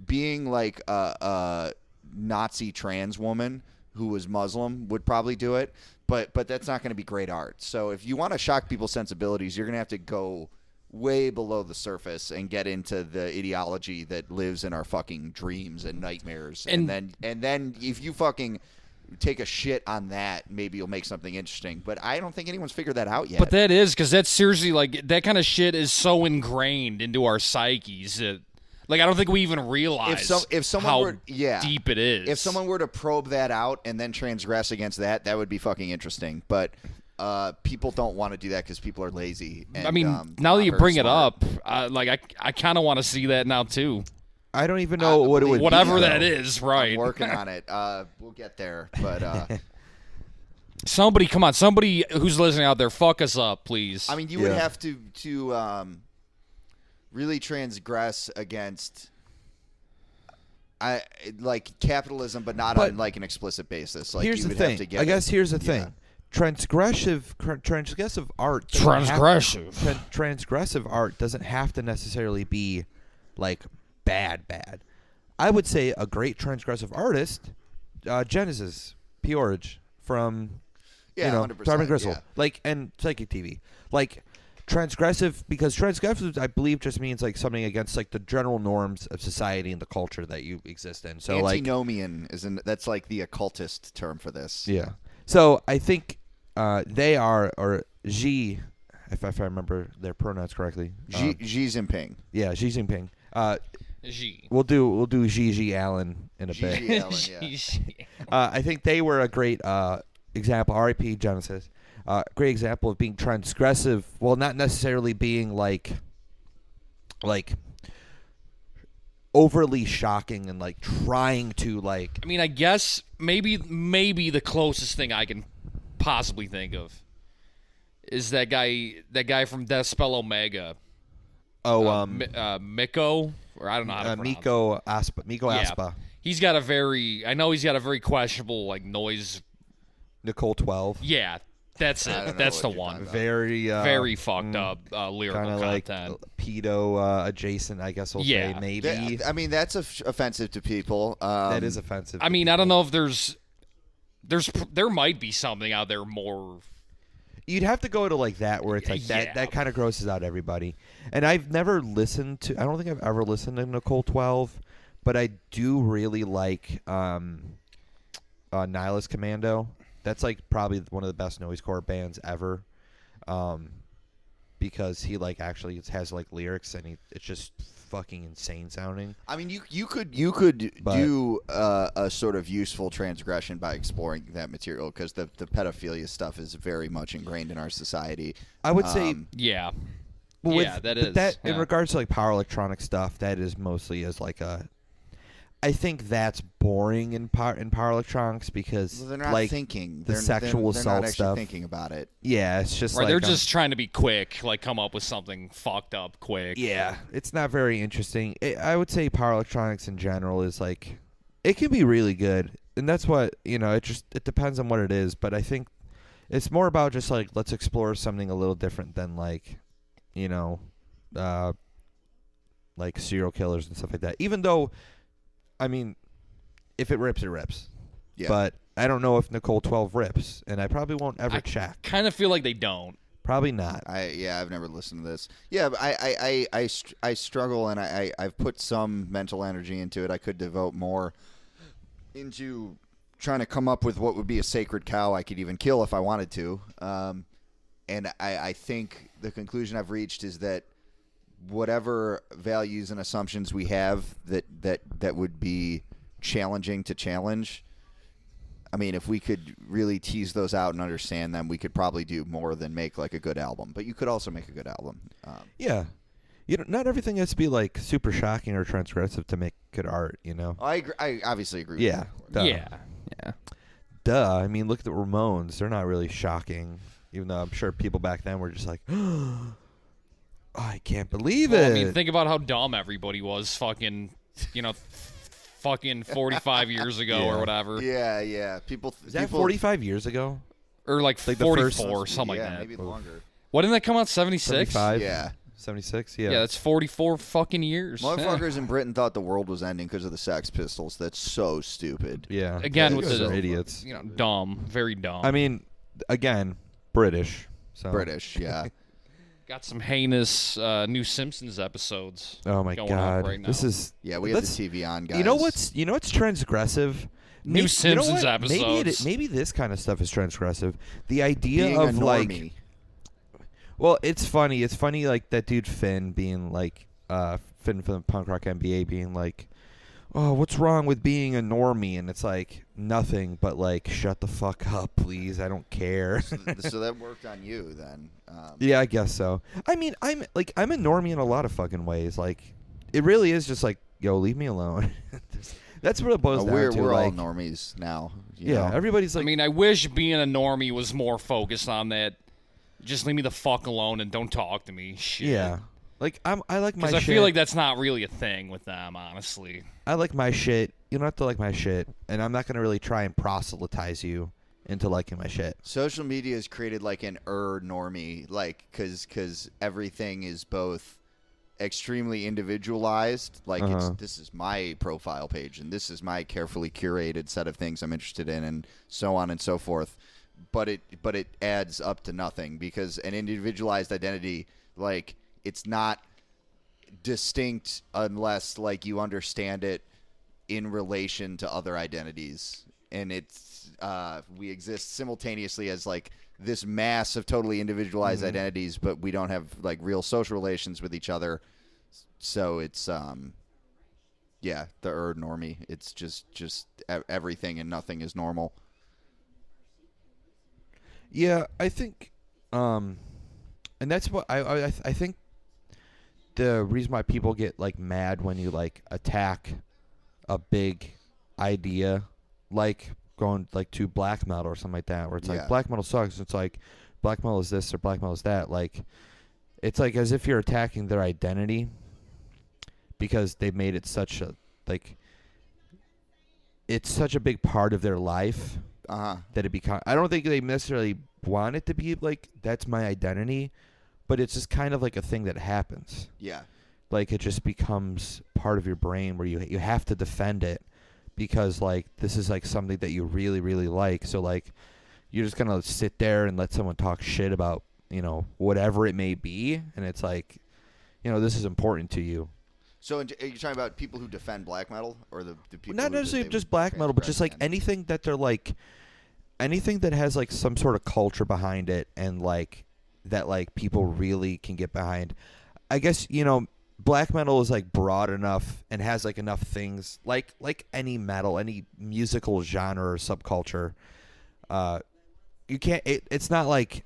being like a Nazi trans woman who was Muslim would probably do it. But that's not going to be great art. So if you want to shock people's sensibilities, you're going to have to go way below the surface and get into the ideology that lives in our fucking dreams and nightmares. And then if you fucking take a shit on that, maybe you'll make something interesting. But I don't think anyone's figured that out yet. But that is, because that's seriously, like, that kind of shit is so ingrained into our psyches that, like, I don't think we even realize if someone how were, deep it is. If someone were to probe that out and then transgress against that, that would be fucking interesting. But people don't want to do that because people are lazy. And, I mean, now that you bring it up, I kind of want to see that now too. I don't even know what it would whatever be. That is, right? I'm working on it. We'll get there, but somebody who's listening out there, fuck us up, please. I mean, you would have to really transgress against like capitalism, but not on like an explicit basis. Like, here's you the would thing. have to get I guess here's the yeah. thing. Transgressive art. Transgressive art doesn't have to necessarily be like bad. I would say a great transgressive artist, Genesis, Peorage from 100%, Darman Gristle, yeah. like, and Psychic TV, like transgressive, because transgressive I believe just means like something against like the general norms of society and the culture that you exist in. So antinomian that's like the occultist term for this. Yeah. So I think they are, or Xi, if I remember their pronouns correctly. Xi Jinping. Yeah, Xi Jinping. Xi. We'll do Xi Allen in a bit. Xi Allen, yeah. I think they were a great example. R.I.P. Genesis. Great example of being transgressive. Well, not necessarily being like overly shocking and like trying to like. I mean, I guess maybe the closest thing I can possibly think of is that guy from Death Spell Omega. Miko, or I don't know how to pronounce Miko Aspa. He's got a very questionable like noise. Nicole 12. Yeah, that's it. That's the one. Very fucked up lyrical kind of like content. Pedo adjacent, I guess we'll say, maybe. I mean, that's offensive to people. That is offensive. I mean, I don't know if there might be something out there more. You'd have to go to like that where it's like that kind of grosses out everybody. And I've never listened to, I don't think I've ever listened to Nicole 12, but I do really like Nihilus Commando. That's like probably one of the best noisecore bands ever, because he like actually has like lyrics and it's just fucking insane sounding. I mean, you could do a sort of useful transgression by exploring that material, because the pedophilia stuff is very much ingrained in our society. I would say in regards to like power electronic stuff, that is mostly as like a. I think that's boring in power electronics, because they're not like thinking the sexual assault they're not actually stuff. thinking about it. Yeah, it's just right. Like, They're just trying to be quick, like come up with something fucked up quick. Yeah, it's not very interesting. I would say power electronics in general is like, it can be really good, and that's what it depends on what it is. But I think it's more about just like, let's explore something a little different than like, like serial killers and stuff like that. Even though. I mean, if it rips, it rips. Yeah. But I don't know if Nicole 12 rips, and I probably won't ever check. Kind of feel like they don't. Probably not. I've never listened to this. Yeah, but I struggle, and I've put some mental energy into it. I could devote more into trying to come up with what would be a sacred cow I could even kill if I wanted to. And I think the conclusion I've reached is that whatever values and assumptions we have that would be challenging to challenge, I mean, if we could really tease those out and understand them, we could probably do more than make like a good album. But you could also make a good album. Yeah. Not everything has to be like super shocking or transgressive to make good art, you know? I agree, I obviously agree with Yeah. that. Duh. Yeah. Duh. I mean, look at the Ramones. They're not really shocking, even though I'm sure people back then were just like, oh, I can't believe it. Well, I mean, think about how dumb everybody was fucking 45 years ago Yeah. or whatever. Yeah. Is that 45 years ago? Or like Like the 44 first- or something yeah, like that. maybe longer. What, didn't that come out 76? 75? Yeah. 76? Yeah. Yeah, that's 44 fucking years. Motherfuckers in Britain thought the world was ending because of the Sex Pistols. That's so stupid. Yeah. Again, with Those the are idiots. dumb, very dumb. I mean, again, British. So. British, yeah. Got some heinous new Simpsons episodes. Oh my going god. on right now. This is Yeah, we have let's- the TV on, guys. You know what's transgressive? New Simpsons episodes. Maybe this kind of stuff is transgressive. The idea being of a like, normie? well, it's funny. It's funny like that dude Finn being like, Finn from the Punk Rock NBA being like, oh, what's wrong with being a normie? And it's like nothing but like, shut the fuck up, please. I don't care. So that worked on you then. Yeah, I guess so. I mean, I'm a normie in a lot of fucking ways. Like, it really is just like, yo, leave me alone. That's what it boils down we're to. all like, normies now. You yeah, know? everybody's like, I mean, I wish being a normie was more focused on that. Just leave me the fuck alone and don't talk to me. Shit. yeah. Like I like my Because I shit. feel like that's not really a thing with them, honestly. I like my shit. You don't have to like my shit, and I'm not gonna really try and proselytize you into liking my shit. Social media has created like an normie, like because everything is both extremely individualized, like this is my profile page and this is my carefully curated set of things I'm interested in, and so on and so forth. But it adds up to nothing, because an individualized identity, like, it's not distinct unless like you understand it in relation to other identities, and it's we exist simultaneously as like this mass of totally individualized identities, but we don't have like real social relations with each other. So it's the normie. It's just everything and nothing is normal. Yeah, I think, and that's what I think. The reason why people get like mad when you like attack a big idea, like going like to black metal or something like that, where it's like black metal sucks. It's like black metal is this or black metal is that. Like, it's like as if you're attacking their identity because they've made it such a like. It's such a big part of their life that it become. I don't think they necessarily want it to be like that's my identity, but it's just kind of like a thing that happens. Yeah. Like, it just becomes part of your brain where you have to defend it because, like, this is, like, something that you really, really like. So, like, you're just going to sit there and let someone talk shit about, you know, whatever it may be. And it's like, you know, this is important to you. So are you talking about people who defend black metal, or the people Not who necessarily they just would black metal, but just, like, transgress anything that they're, like, anything that has, like, some sort of culture behind it and, like, that, like, people really can get behind. I guess, you know, black metal is, like, broad enough and has, like, enough things, like any metal, any musical genre or subculture. You can't, it's not like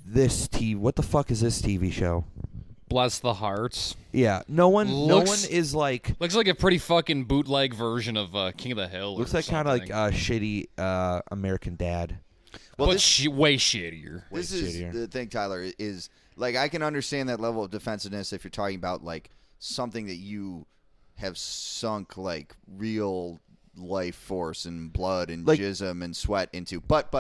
this what the fuck is this TV show? Bless the Hearts. Yeah, no one Looks- is like, Looks like a pretty fucking bootleg version of King of the Hill. looks or like kind of like something. shitty American Dad. Well, but this- way shittier. This is shittier. the thing, Tyler, is like I can understand that level of defensiveness if you're talking about like something that you have sunk like real life force and blood and Like- jism and sweat into. But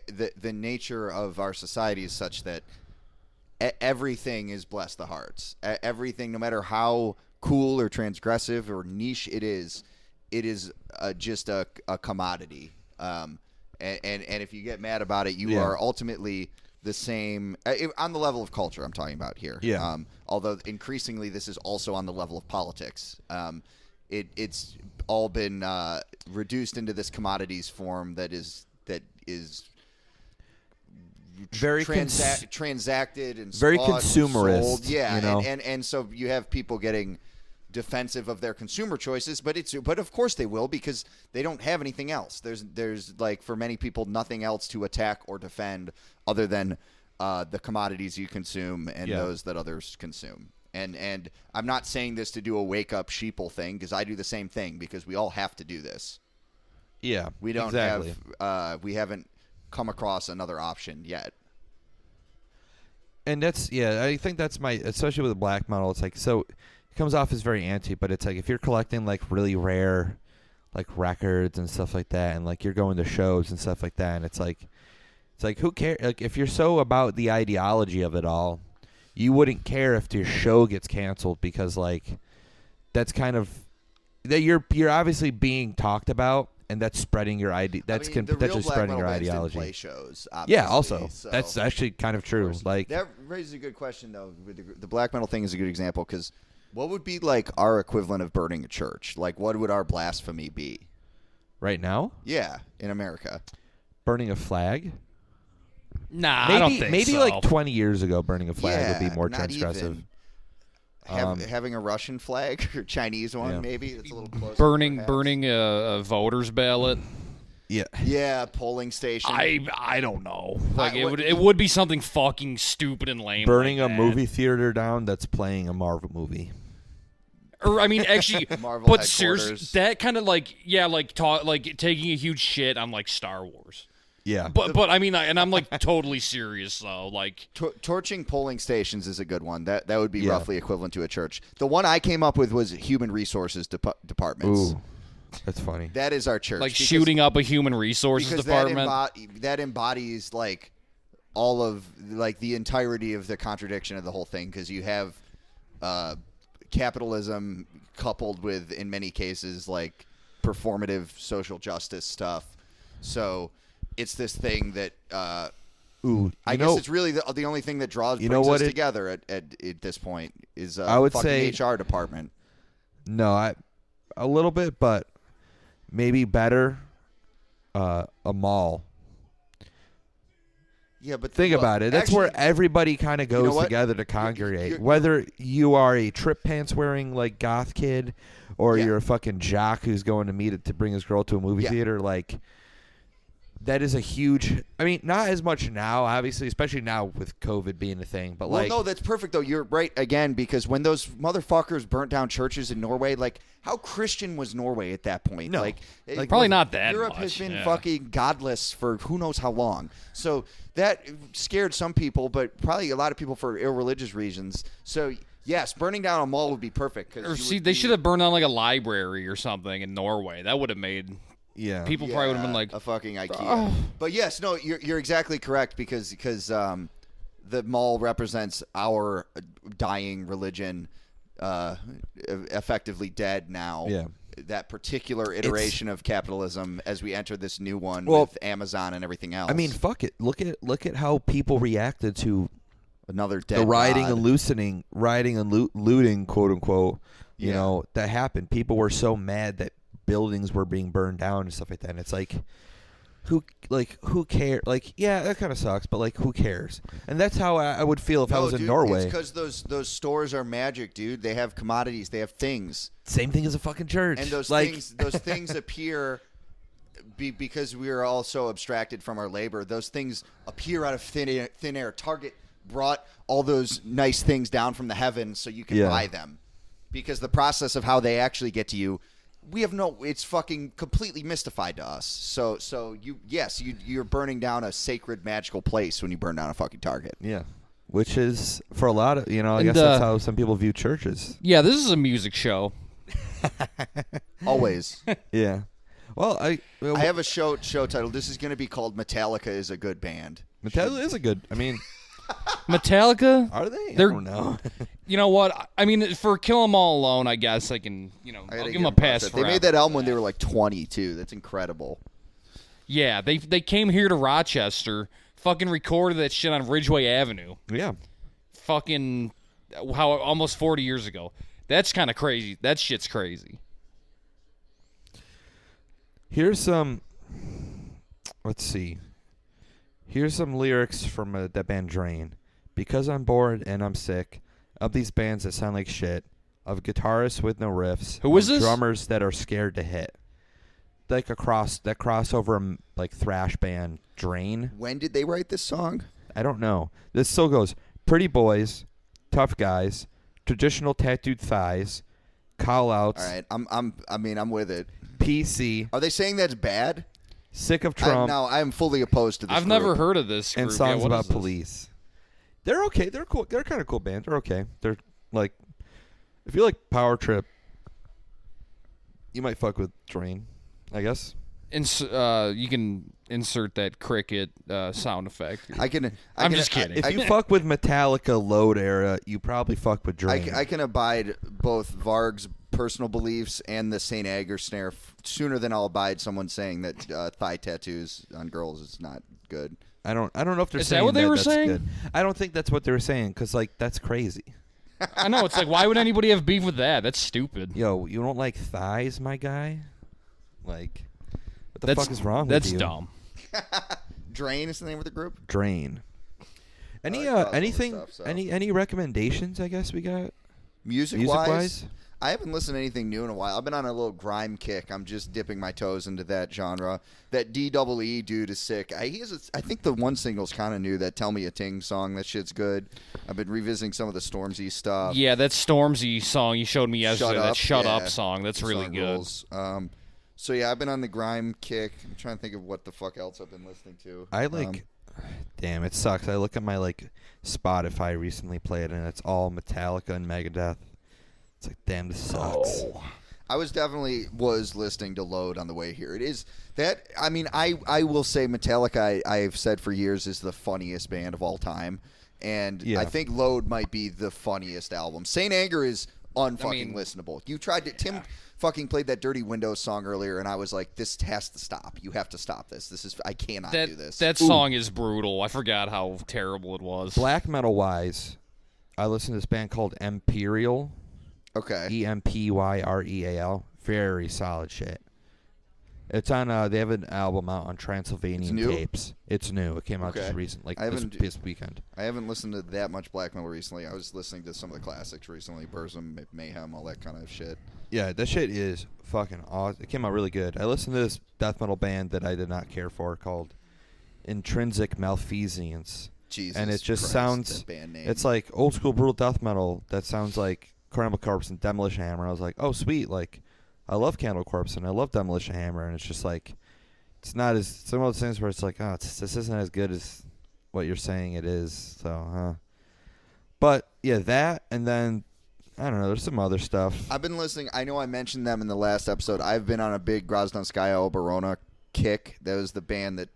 the nature of our society is such that everything is bless the hearts. Everything, no matter how cool or transgressive or niche it is just a commodity. And if you get mad about it, you are ultimately the same on the level of culture I'm talking about here. Yeah. Although increasingly this is also on the level of politics. It's all been reduced into this commodities form that is very transacted and very bought, consumerist. sold. Yeah, you know? and so you have people getting defensive of their consumer choices, but of course they will, because they don't have anything else. There's like, for many people, nothing else to attack or defend other than the commodities you consume and those that others consume. And I'm not saying this to do a wake up sheeple thing, because I do the same thing, because we all have to do this. Yeah, We don't exactly. have we haven't come across another option yet. And that's I think that's especially with the black metal. It's like, so it comes off as very anti, but it's like if you're collecting like really rare like records and stuff like that, and like you're going to shows and stuff like that, and it's like who cares? Like, if you're so about the ideology of it all, you wouldn't care if your show gets canceled, because like that's kind of that you're obviously being talked about, and that's spreading your idea. That's the that's real just black spreading metal your bands didn't ideology. play shows, Yeah, obviously, also so. that's actually kind of true. Like, That raises a good question, though. The black metal thing is a good example, because what would be like our equivalent of burning a church? Like, what would our blasphemy be? right now, Yeah, in America. burning a flag. Nah, Maybe I don't think maybe so. like 20 years ago, burning a flag would be more not transgressive. even. Having a Russian flag or Chinese one, Yeah. maybe it's a little closer. burning perhaps. a voter's ballot. Yeah. Yeah, polling station. I don't know. Like what- it would be something fucking stupid and lame. Burning like a that. movie theater down that's playing a Marvel movie. Or I mean, actually, Marvel but seriously, headquarters. that kind of like like taking a huge shit on like Star Wars. Yeah. But I mean, and I'm like totally serious though. Like, Torching polling stations is a good one. That would be Yeah. roughly equivalent to a church. The one I came up with was human resources departments. Ooh, that's funny. That is our church. like because- shooting up a human resources because department. that embodies like all of like the entirety of the contradiction of the whole thing, because you have capitalism coupled with, in many cases, like performative social justice stuff. So it's this thing that Ooh, I guess it's really the only thing that brings us together at this point is I would fucking say HR department. no, a little bit, but maybe better. A mall. Yeah, but Think look, about it. That's actually, where everybody kind of know goes what? together to congregate. you're- Whether you are a trip pants wearing like goth kid, or Yeah. you're a fucking jock who's going to meet it to bring his girl to a movie Yeah. theater, like that is a huge. I mean, not as much now, obviously, especially now with COVID being a thing. But Well, like, no, that's perfect though. You're right again, because when those motherfuckers burnt down churches in Norway, like how Christian was Norway at that point? No. Like Probably not that Europe much, has been yeah. fucking godless for who knows how long. So that scared some people, but probably a lot of people for irreligious reasons. So yes, burning down a mall would be perfect. Or see, they should have burned down like a library or something in Norway. That would have made yeah, people probably would have been like, a fucking IKEA. But yes, no, you're exactly correct, because the mall represents our dying religion, effectively dead now. Yeah. That particular iteration of capitalism as we enter this new one Well, with Amazon and everything else. I mean, fuck it. Look at how people reacted to another dead the rioting god. and looting, quote unquote. You Yeah. know, that happened. People were so mad that buildings were being burned down and stuff like that. And it's like, who cares? Like, yeah, that kind of sucks, but like, who cares? And that's how I would feel if I was in Norway. It's because those stores are magic, dude. They have commodities. They have things. Same thing as a fucking church. And those like, things appear because we are all so abstracted from our labor. Those things appear out of thin air. Target brought all those nice things down from the heavens so you can Yeah. buy them, because the process of how they actually get to you, it's fucking completely mystified to us. So you're burning down a sacred magical place when you burn down a fucking Target. yeah, which is for a lot of I And, guess that's how some people view churches. yeah, this is a music show. Always. Yeah. Well, I have a show title. This is going to be called Metallica is a Good Band. Metallica is a good. I mean, Metallica? are they? They're- I don't know. You know what? I mean, for Kill 'Em All alone, I guess I can, I I'll gotta give give them a them pass props. for They made that album when they were like 22. That's incredible. Yeah, they came here to Rochester fucking recorded that shit on Ridgeway Avenue. Yeah. Fucking almost 40 years ago. That's kind of crazy. That shit's crazy. Here's some. Let's see. Here's some lyrics from the band Drain. Because I'm bored and I'm sick of these bands that sound like shit, of guitarists with no riffs, Who is of this? drummers that are scared to hit. Like that crossover like thrash band Drain. When did they write this song? I don't know. This still goes. Pretty boys, tough guys, traditional tattooed thighs, call outs. All right, I'm with it. PC, Are they saying that's bad? sick of Trump, I'm fully opposed to this. I've never heard of this group. and songs what about is this? police. They're okay. They're cool. They're kind of cool band. They're okay. They're like, if you like Power Trip, you might fuck with Drain, I guess. You can insert that cricket sound effect. I'm just kidding. If you fuck with Metallica Load era, you probably fuck with Drain. I can abide both Varg's personal beliefs and the St. Agar snare sooner than I'll abide someone saying that thigh tattoos on girls is not good. I don't know if they're Is saying that what they were that's saying? good. I don't think that's what they were saying because like that's crazy. I know. It's like, why would anybody have beef with that? That's stupid. Yo, you don't like thighs, my guy? Like, what the fuck is wrong with That's you? dumb. Drain is the name of the group. Drain. Any like crossover anything? stuff, so. Any recommendations? I guess we got Music wise. wise, I haven't listened to anything new in a while. I've been on a little grime kick. I'm just dipping my toes into that genre. That DEE dude is sick. I think the one single's kind of new. That Tell Me a Ting song. That shit's good. I've been revisiting some of the Stormzy stuff. Yeah, that Stormzy song you showed me yesterday. That Shut yeah. Up song. That's really Song good. rules. So yeah, I've been on the grime kick. I'm trying to think of what the fuck else I've been listening to. I like. Damn, it sucks. I look at my like Spotify recently played, and it's all Metallica and Megadeth. It's like, damn, this sucks. I was listening to Load on the way here. It is that. I mean, I will say Metallica. I've said for years is the funniest band of all time, and Yeah. I think Load might be the funniest album. Saint Anger is unfucking listenable. You tried to. Tim fucking played that Dirty Windows song earlier, and I was like, this has to stop. You have to stop this. This is. I cannot do this. That song is brutal. I forgot how terrible it was. Black metal wise, I listen to this band called Imperial. Okay. Empyreal. Very solid shit. It's on. They have an album out on Transylvanian new? Tapes. It's new. It came out just Okay. recent, like I this, haven't- this weekend. I haven't listened to that much black metal recently. I was listening to some of the classics recently, Burzum, Mayhem, all that kind of shit. Yeah, that shit is fucking awesome. It came out really good. I listened to this death metal band that I did not care for called Intrinsic Malfeasance. Jesus And it just Christ, sounds. that band name. It's like old school brutal death metal that sounds like Cannibal Corpse and Demolition Hammer. I was like, oh sweet, like I love Cannibal Corpse and I love Demolition Hammer, and it's just like it's not as some of those things where it's like, oh, this isn't as good as what you're saying it is. So, but yeah, that, and then I don't know. There's some other stuff. I've been listening. I know I mentioned them in the last episode. I've been on a big Grozdanskaya Oborona kick. That was the band that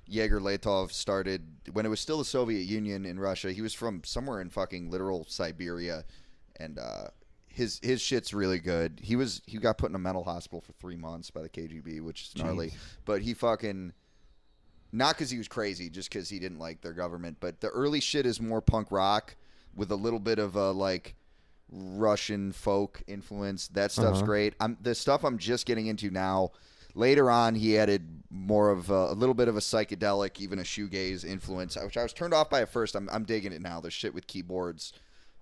Yegor Letov started when it was still the Soviet Union in Russia. He was from somewhere in fucking literal Siberia, and his shit's really good. He got put in a mental hospital for 3 months by the KGB, which is gnarly. Jeez. But he fucking, not because he was crazy, just because he didn't like their government. But the early shit is more punk rock with a little bit of a like Russian folk influence. That stuff's great. The stuff I'm just getting into now. Later on, he added more of a little bit of a psychedelic, even a shoegaze influence, which I was turned off by at first. I'm digging it now. There's shit with keyboards,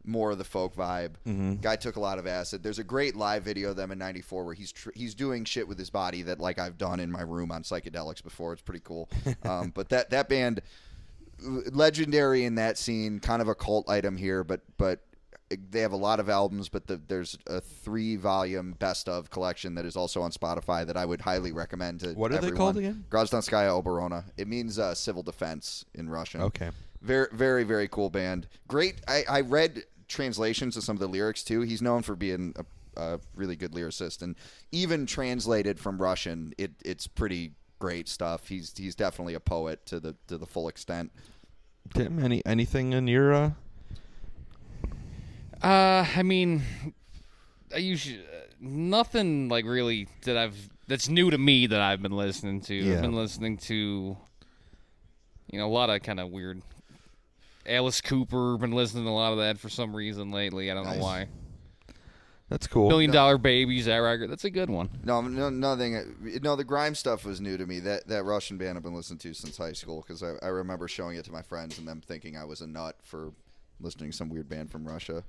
more of the folk vibe. Guy took a lot of acid. There's a great live video of them in '94 where he's doing shit with his body that like I've done in my room on psychedelics before. It's pretty cool. But that band, legendary in that scene, kind of a cult item here, but they have a lot of albums, but there's a 3-volume best of collection that is also on Spotify that I would highly recommend to What are everyone. they called again? Grozdanskaya Oborona. It means civil defense in Russian. Okay. Very, very, very cool band. Great. I read translations of some of the lyrics too. He's known for being a really good lyricist, and even translated from Russian, it's pretty great stuff. He's definitely a poet to the full extent. Tim, anything in your I mean, I usually nothing like really that's new to me that I've been listening to. Yeah. I've been listening to a lot of kind of weird. Alice Cooper, been listening to a lot of that for some reason lately. I don't know why. That's cool. $1 Million Babies, that record. That's a good one. No, nothing. No, the grime stuff was new to me. That Russian band I've been listening to since high school because I remember showing it to my friends and them thinking I was a nut for listening to some weird band from Russia.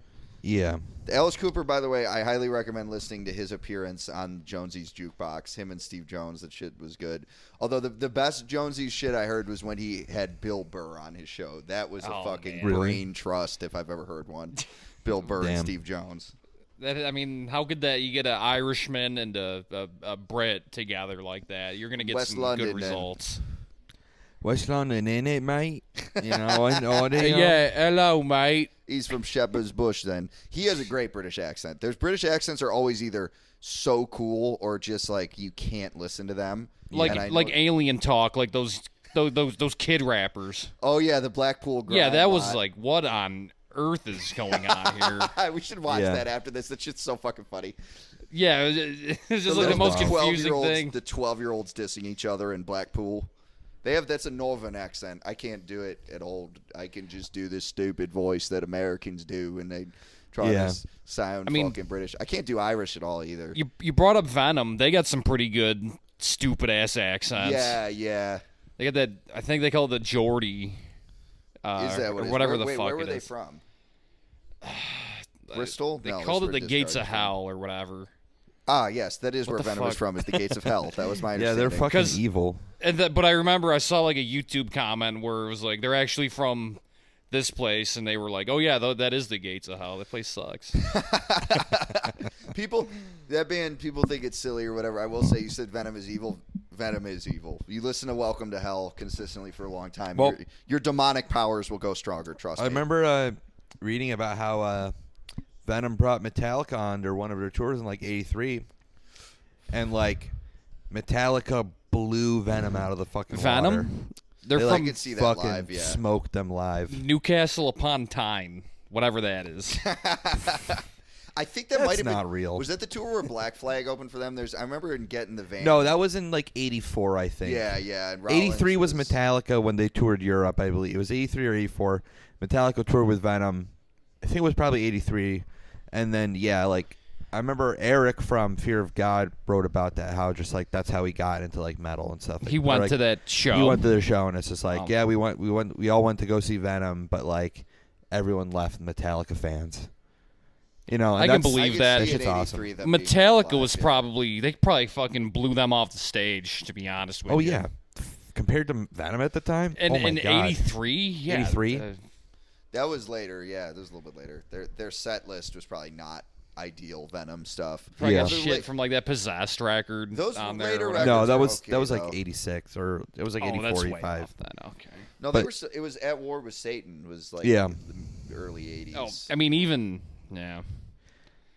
Yeah. Alice Cooper, by the way, I highly recommend listening to his appearance on Jonesy's Jukebox. Him and Steve Jones, that shit was good. Although the best Jonesy's shit I heard was when he had Bill Burr on his show. That was a fucking brain trust if I've ever heard one. Bill Burr and Steve Jones. How could that? You get an Irishman and a Brit together like that. You're gonna get West some London, good results. West London, ain't it, mate? You know, I know it. Yeah, hello, mate. He's from Shepherd's Bush then. He has a great British accent. There's British accents are always either so cool or just like you can't listen to them. Like alien talk, like those kid rappers. Oh yeah, the Blackpool grind. Yeah, that was like, what on earth is going on here? We should watch that after this. That shit's so fucking funny. Yeah, it's just like the most confusing thing. The 12-year-olds dissing each other in Blackpool. That's a Northern accent. I can't do it at all. I can just do this stupid voice that Americans do, and they try to sound fucking British. I can't do Irish at all either. You brought up Venom. They got some pretty good stupid ass accents. Yeah. They got that. I think they call it the Geordie. Is that what or whatever the fuck where were it they is. from? Bristol? They No, called that's it the where Gates of Discarded Hell or whatever. Ah, yes, that is where the Venom was fuck? from. Is the Gates of Hell? That was my Yeah, understanding. they're fucking 'Cause- evil. But I remember I saw like a YouTube comment where it was like they're actually from this place, and they were like, "Oh yeah, that is the Gates of Hell. That place sucks." People think it's silly or whatever. I will say, you said Venom is evil. Venom is evil. You listen to Welcome to Hell consistently for a long time. Well- your demonic powers will go stronger. Trust me. I remember reading about how Venom brought Metallica on their one of their tours in like '83, and like Metallica blew Venom out of the fucking Venom? water. They're They from I could see that fucking live. Yeah. smoked them live. Newcastle upon Tyne, whatever that is. I think that That's might have been not real. Was that the tour where Black Flag opened for them? I remember getting the van. No, that was in like '84, I think. Yeah. And '83 was Rollins Metallica when they toured Europe, I believe. It was '83 or '84. Metallica toured with Venom. I think it was probably '83. And then, like, I remember Eric from Fear of God wrote about that, how just, like, that's how he got into, like, metal and stuff. He went to that show. He went to the show, and it's just like, Oh. we all went to go see Venom, but, like, everyone left Metallica fans. You know, and I can that's- believe I that. could That see shit's in awesome. 83 them being Metallica live, was yeah. they probably fucking blew them off the stage, to be honest with Oh, you. yeah. Compared to Venom at the time? And oh, my in God. '83, yeah. 83? That was later. Yeah, that was a little bit later. Their set list was probably not ideal Venom stuff. Probably got Yeah. shit from like that Possessed record Those on later there. or records whatever. No, that are was okay, like though. '86 or it was like Oh, '84, that's way '85. off then. Okay. No, But- it was At War with Satan. Was like Yeah. the early '80s. Oh, I mean, even yeah.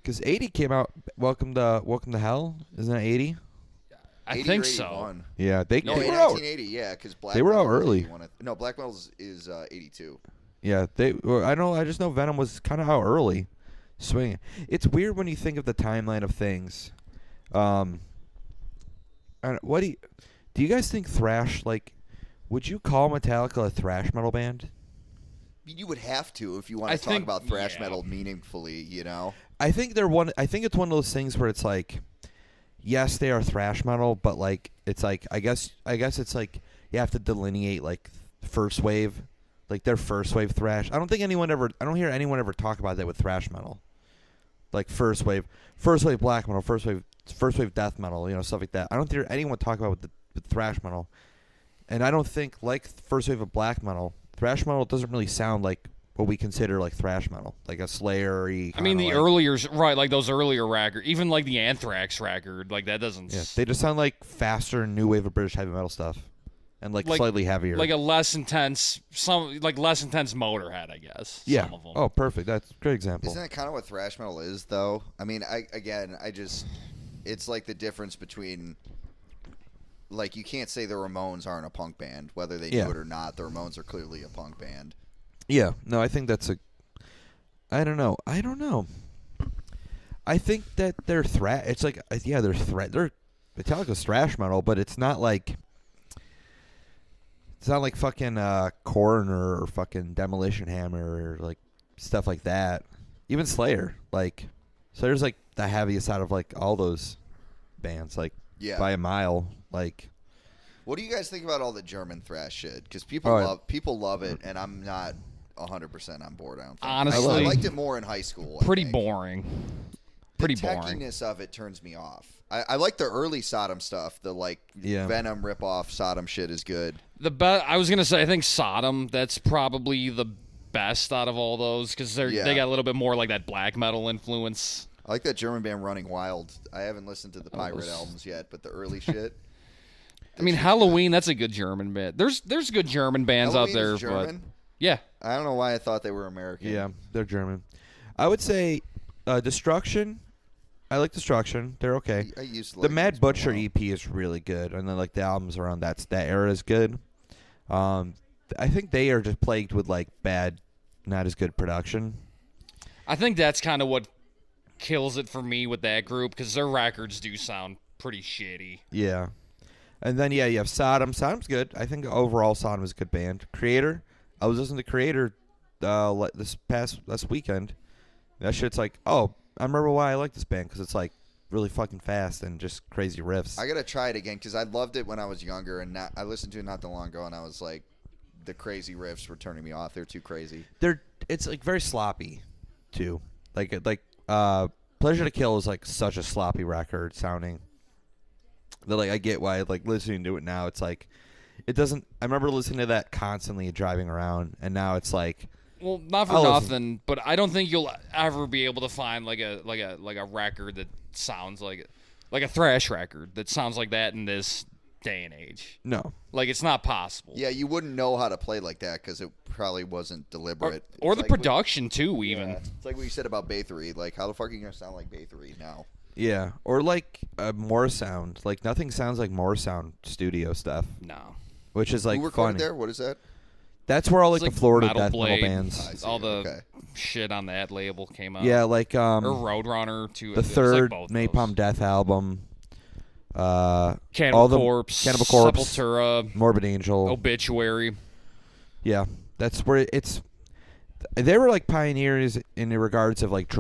Because '80 came out. Welcome to Hell. Isn't that '80? I 80 think or so. 81. Yeah, they No, were in out. 1980. Yeah, because Black. They were out Metal was early. 81. No, Black Metal is '82. Yeah, I just know Venom was kind of out early, swinging. It's weird when you think of the timeline of things. What do you guys think thrash, like, would you call Metallica a thrash metal band? You would have to if you want I to talk think- about thrash yeah. metal meaningfully. You know. I think it's one of those things where it's like, yes, they are thrash metal, but like it's like I guess it's like you have to delineate like first wave, like their first wave thrash. I don't hear anyone ever talk about that with thrash metal. Like first wave black metal, first wave death metal, you know, stuff like that. I don't hear anyone talk about with thrash metal. And I don't think, like first wave of black metal, thrash metal doesn't really sound like what we consider like thrash metal, like a Slayer-y. I mean, the like, earlier, right, like those earlier records, even like the Anthrax record, like that doesn't. Yeah, they just sound like faster new wave of British heavy metal stuff, and like slightly heavier. like a less intense, less intense Motorhead, I guess. yeah. Some of them. Oh, perfect. That's a great example. Isn't that kind of what thrash metal is, though? I mean, it's like the difference between, like, you can't say the Ramones aren't a punk band, whether they Yeah. do it or not. The Ramones are clearly a punk band. Yeah. No, I think that's I don't know. I think that they're thrash. It's like they're Metallica's thrash metal, but it's not like It's not like fucking Coroner or fucking Demolition Hammer or like stuff like that. Even Slayer, like Slayer's like the heaviest out of like all those bands, like by a mile. Like, what do you guys think about all the German thrash shit? Because people love it, and I'm not 100% on board. I don't think. Honestly, I liked it more in high school. Pretty boring. Pretty boring. The techiness of it turns me off. I like the early Sodom stuff. The Venom ripoff Sodom shit is good. I was gonna say, I think Sodom. That's probably the best out of all those because they got a little bit more like that black metal influence. I like that German band Running Wild. I haven't listened to the Pirate albums yet, but the early shit. I mean, Halloween. That's a good German band. There's good German bands Halloween out there, is German? but yeah, I don't know why I thought they were American. Yeah, they're German. I would say Destruction. I like Destruction. They're okay. I used to the like Mad these for a Butcher while. EP is really good, and then like the albums around that era is good. I think they are just plagued with like bad, not as good production. I think that's kind of what kills it for me with that group because their records do sound pretty shitty. Yeah. And then, you have Sodom. Sodom's good. I think overall Sodom is a good band. Creator. I was listening to Creator this weekend. That shit's like, oh, I remember why I like this band because it's like really fucking fast and just crazy riffs. I got to try it again because I loved it when I was younger, and I listened to it not that long ago, and I was like, the crazy riffs were turning me off. They're too crazy. It's like very sloppy, too. Like Pleasure to Kill is like such a sloppy record sounding. That like I get why like listening to it now it's like it doesn't. I remember listening to that constantly driving around, and now it's like. Well, not for nothing, but I don't think you'll ever be able to find like a record that sounds like a thrash record that sounds like that in this day and age. No, like it's not possible. Yeah, you wouldn't know how to play like that because it probably wasn't deliberate. Or the like production too, even. Yeah, it's like what you said about Bathory. Like, how the fuck are you gonna sound like Bathory now? Yeah, or like more sound. Like nothing sounds like more sound studio stuff. No, which is like who recorded funny. there? What is that? That's where all like the Florida Metal death Blade, metal bands, all the shit on that label came out. Yeah, like or Roadrunner too. The third Napalm Death album. Cannibal all the Corpse, Cannibal Corpse, Sepultura, Morbid Angel, Obituary. Yeah, that's where it's. They were like pioneers in regards of like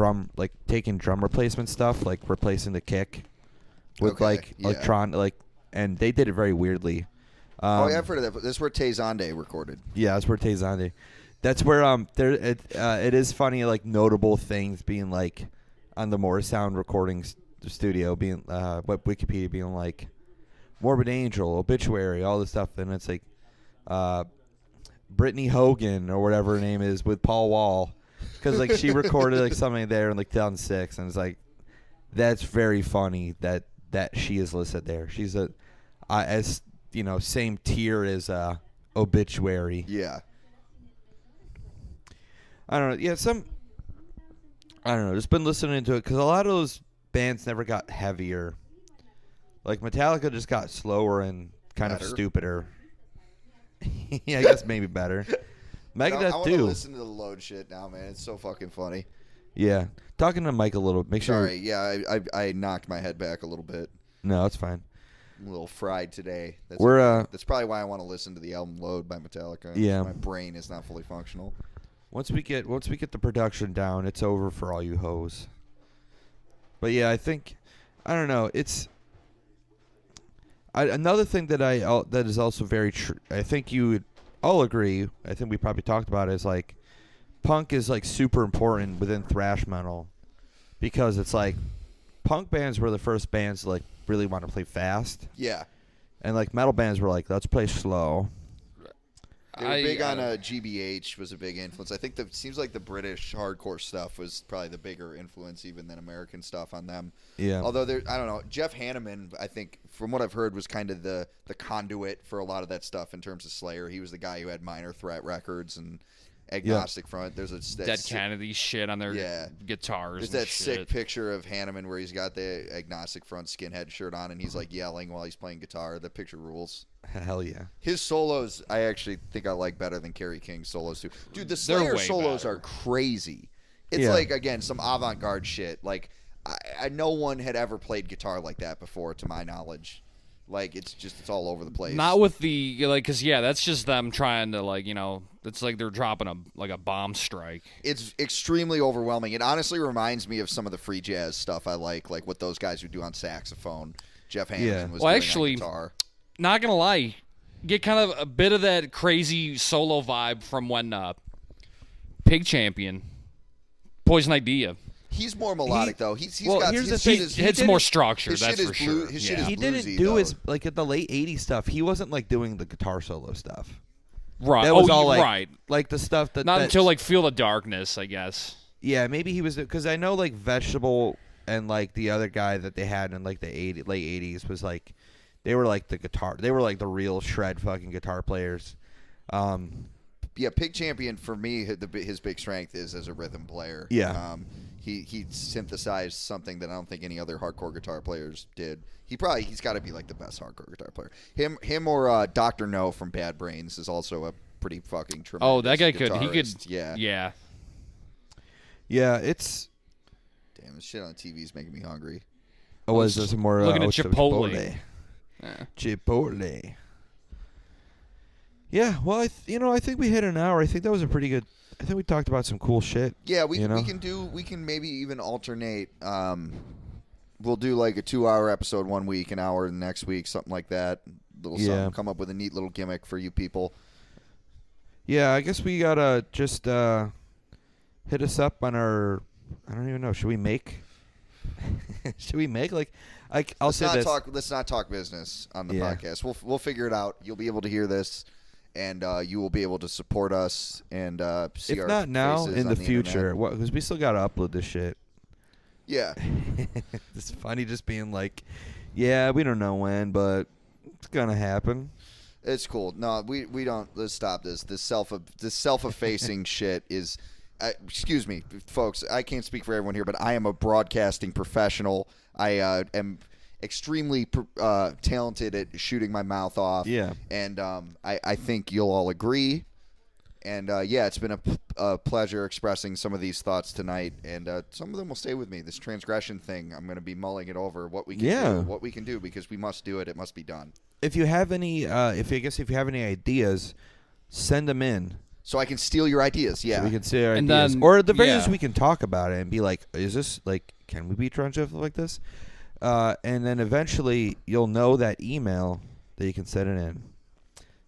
taking drum replacement stuff, like replacing the kick with and they did it very weirdly. I've heard of that. This is where Tezande recorded. Yeah, that's where Tezande. That's where it is funny, like notable things being like on the More Sound recording studio being Wikipedia being like Morbid Angel, Obituary, all this stuff, and it's like Brittany Hogan or whatever her name is with Paul Wall, because like she recorded like something there in like 2006, and it's like that's very funny that she is listed there. She's as same tier as Obituary. Yeah. I don't know. Yeah, I don't know. Just been listening to it because a lot of those bands never got heavier. Like Metallica just got slower and kind of stupider. Yeah, I guess maybe better. Megadeth I want too. to listen to the Load shit now, man. It's so fucking funny. Yeah, talking to Mike a little. Make sure. Sorry. Yeah, I knocked my head back a little bit. No, it's fine. I'm a little fried today. That's probably why I want to listen to the album Load by Metallica. Yeah. My brain is not fully functional. Once we get the production down, it's over for all you hoes. But yeah, I don't know. It's another thing that is also very true. I think you would all agree. I think we probably talked about it. Is like punk is like super important within thrash metal because it's like punk bands were the first bands to like really want to play fast. Yeah. And like metal bands were like, let's play slow. They were big on GBH was a big influence. I think it seems like the British hardcore stuff was probably the bigger influence even than American stuff on them. Yeah. Although I don't know, Jeff Hanneman, I think from what I've heard was kind of the conduit for a lot of that stuff in terms of Slayer. He was the guy who had Minor Threat records and Agnostic Front. There's Dead Kennedy shit on their guitars. There's that sick picture of Hanneman where he's got the Agnostic Front skinhead shirt on and he's like yelling while he's playing guitar. The picture rules. Hell yeah. His solos, I actually think I like better than Kerry King's solos too. Dude, the Slayer solos are crazy. It's like, again, some avant-garde shit. Like, no one had ever played guitar like that before, to my knowledge. Like it's all over the place. Not with the because that's just them trying to it's like they're dropping a bomb strike. It's extremely overwhelming. It honestly reminds me of some of the free jazz stuff I like what those guys would do on saxophone. Jeff Hammond was doing on guitar. Not gonna lie, get kind of a bit of that crazy solo vibe from when Pig Champion, Poison Idea. He's more melodic though. He's it's more structured. That's for sure. His shit is he didn't bluesy, do though. his at the late '80s stuff. He wasn't doing the guitar solo stuff. Right. That was all right. Like the stuff that not until Feel the Darkness, I guess. Yeah, maybe he was because I know Vegetable and the other guy that they had in the late '80s was they were the guitar. They were the real shred fucking guitar players. Yeah, Pig Champion for me, his big strength is as a rhythm player. Yeah. He synthesized something that I don't think any other hardcore guitar players did. He's got to be the best hardcore guitar player. Him or Dr. No from Bad Brains is also a pretty fucking tremendous. Oh, that guy guitarist. he could. Yeah. Yeah, it's. Damn, this shit on TV is making me hungry. Oh, is there some more? Looking at Chipotle. Chipotle. Yeah, well, I think we hit an hour. I think that was a pretty good. I think we talked about some cool shit. Yeah, we can maybe even alternate. We'll do a 2-hour episode one week, an hour the next week, something like that. Something, come up with a neat little gimmick for you people. Yeah, I guess we gotta just hit us up on our. I don't even know. Should we make? I'll say this. Let's not talk business on the podcast. We'll figure it out. You'll be able to hear this. And you will be able to support us and see our faces. If not now, in the future. Because we still got to upload this shit. Yeah. It's funny just being yeah, we don't know when, but it's going to happen. It's cool. No, we don't. Let's stop this. This self-effacing shit is... excuse me, folks. I can't speak for everyone here, but I am a broadcasting professional. I am... extremely talented at shooting my mouth off. Yeah. And I think you'll all agree. And, it's been a pleasure expressing some of these thoughts tonight. And some of them will stay with me. This transgression thing, I'm going to be mulling it over, what we can do, because we must do it. It must be done. If you have any, if you have any ideas, send them in. So I can steal your ideas, yeah. So we can steal your and ideas. Then, or at the very least, we can talk about it and be is this, can we be transgender like this? And then eventually you'll know that email that you can send it in,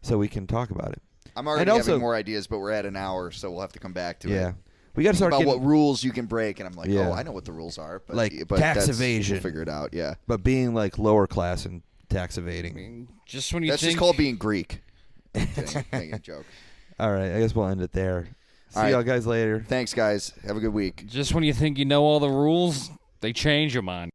so we can talk about it. I'm already having more ideas, but we're at an hour, so we'll have to come back to it. Yeah, we got to start about getting, what rules you can break, and I'm I know what the rules are, but tax evasion. We'll figure it out. Yeah, but being lower class and tax evading. I mean, just when you that's think just called being Greek. Making a joke. All right, I guess we'll end it there. See y'all guys later. Thanks, guys. Have a good week. Just when you think you know all the rules, they change them on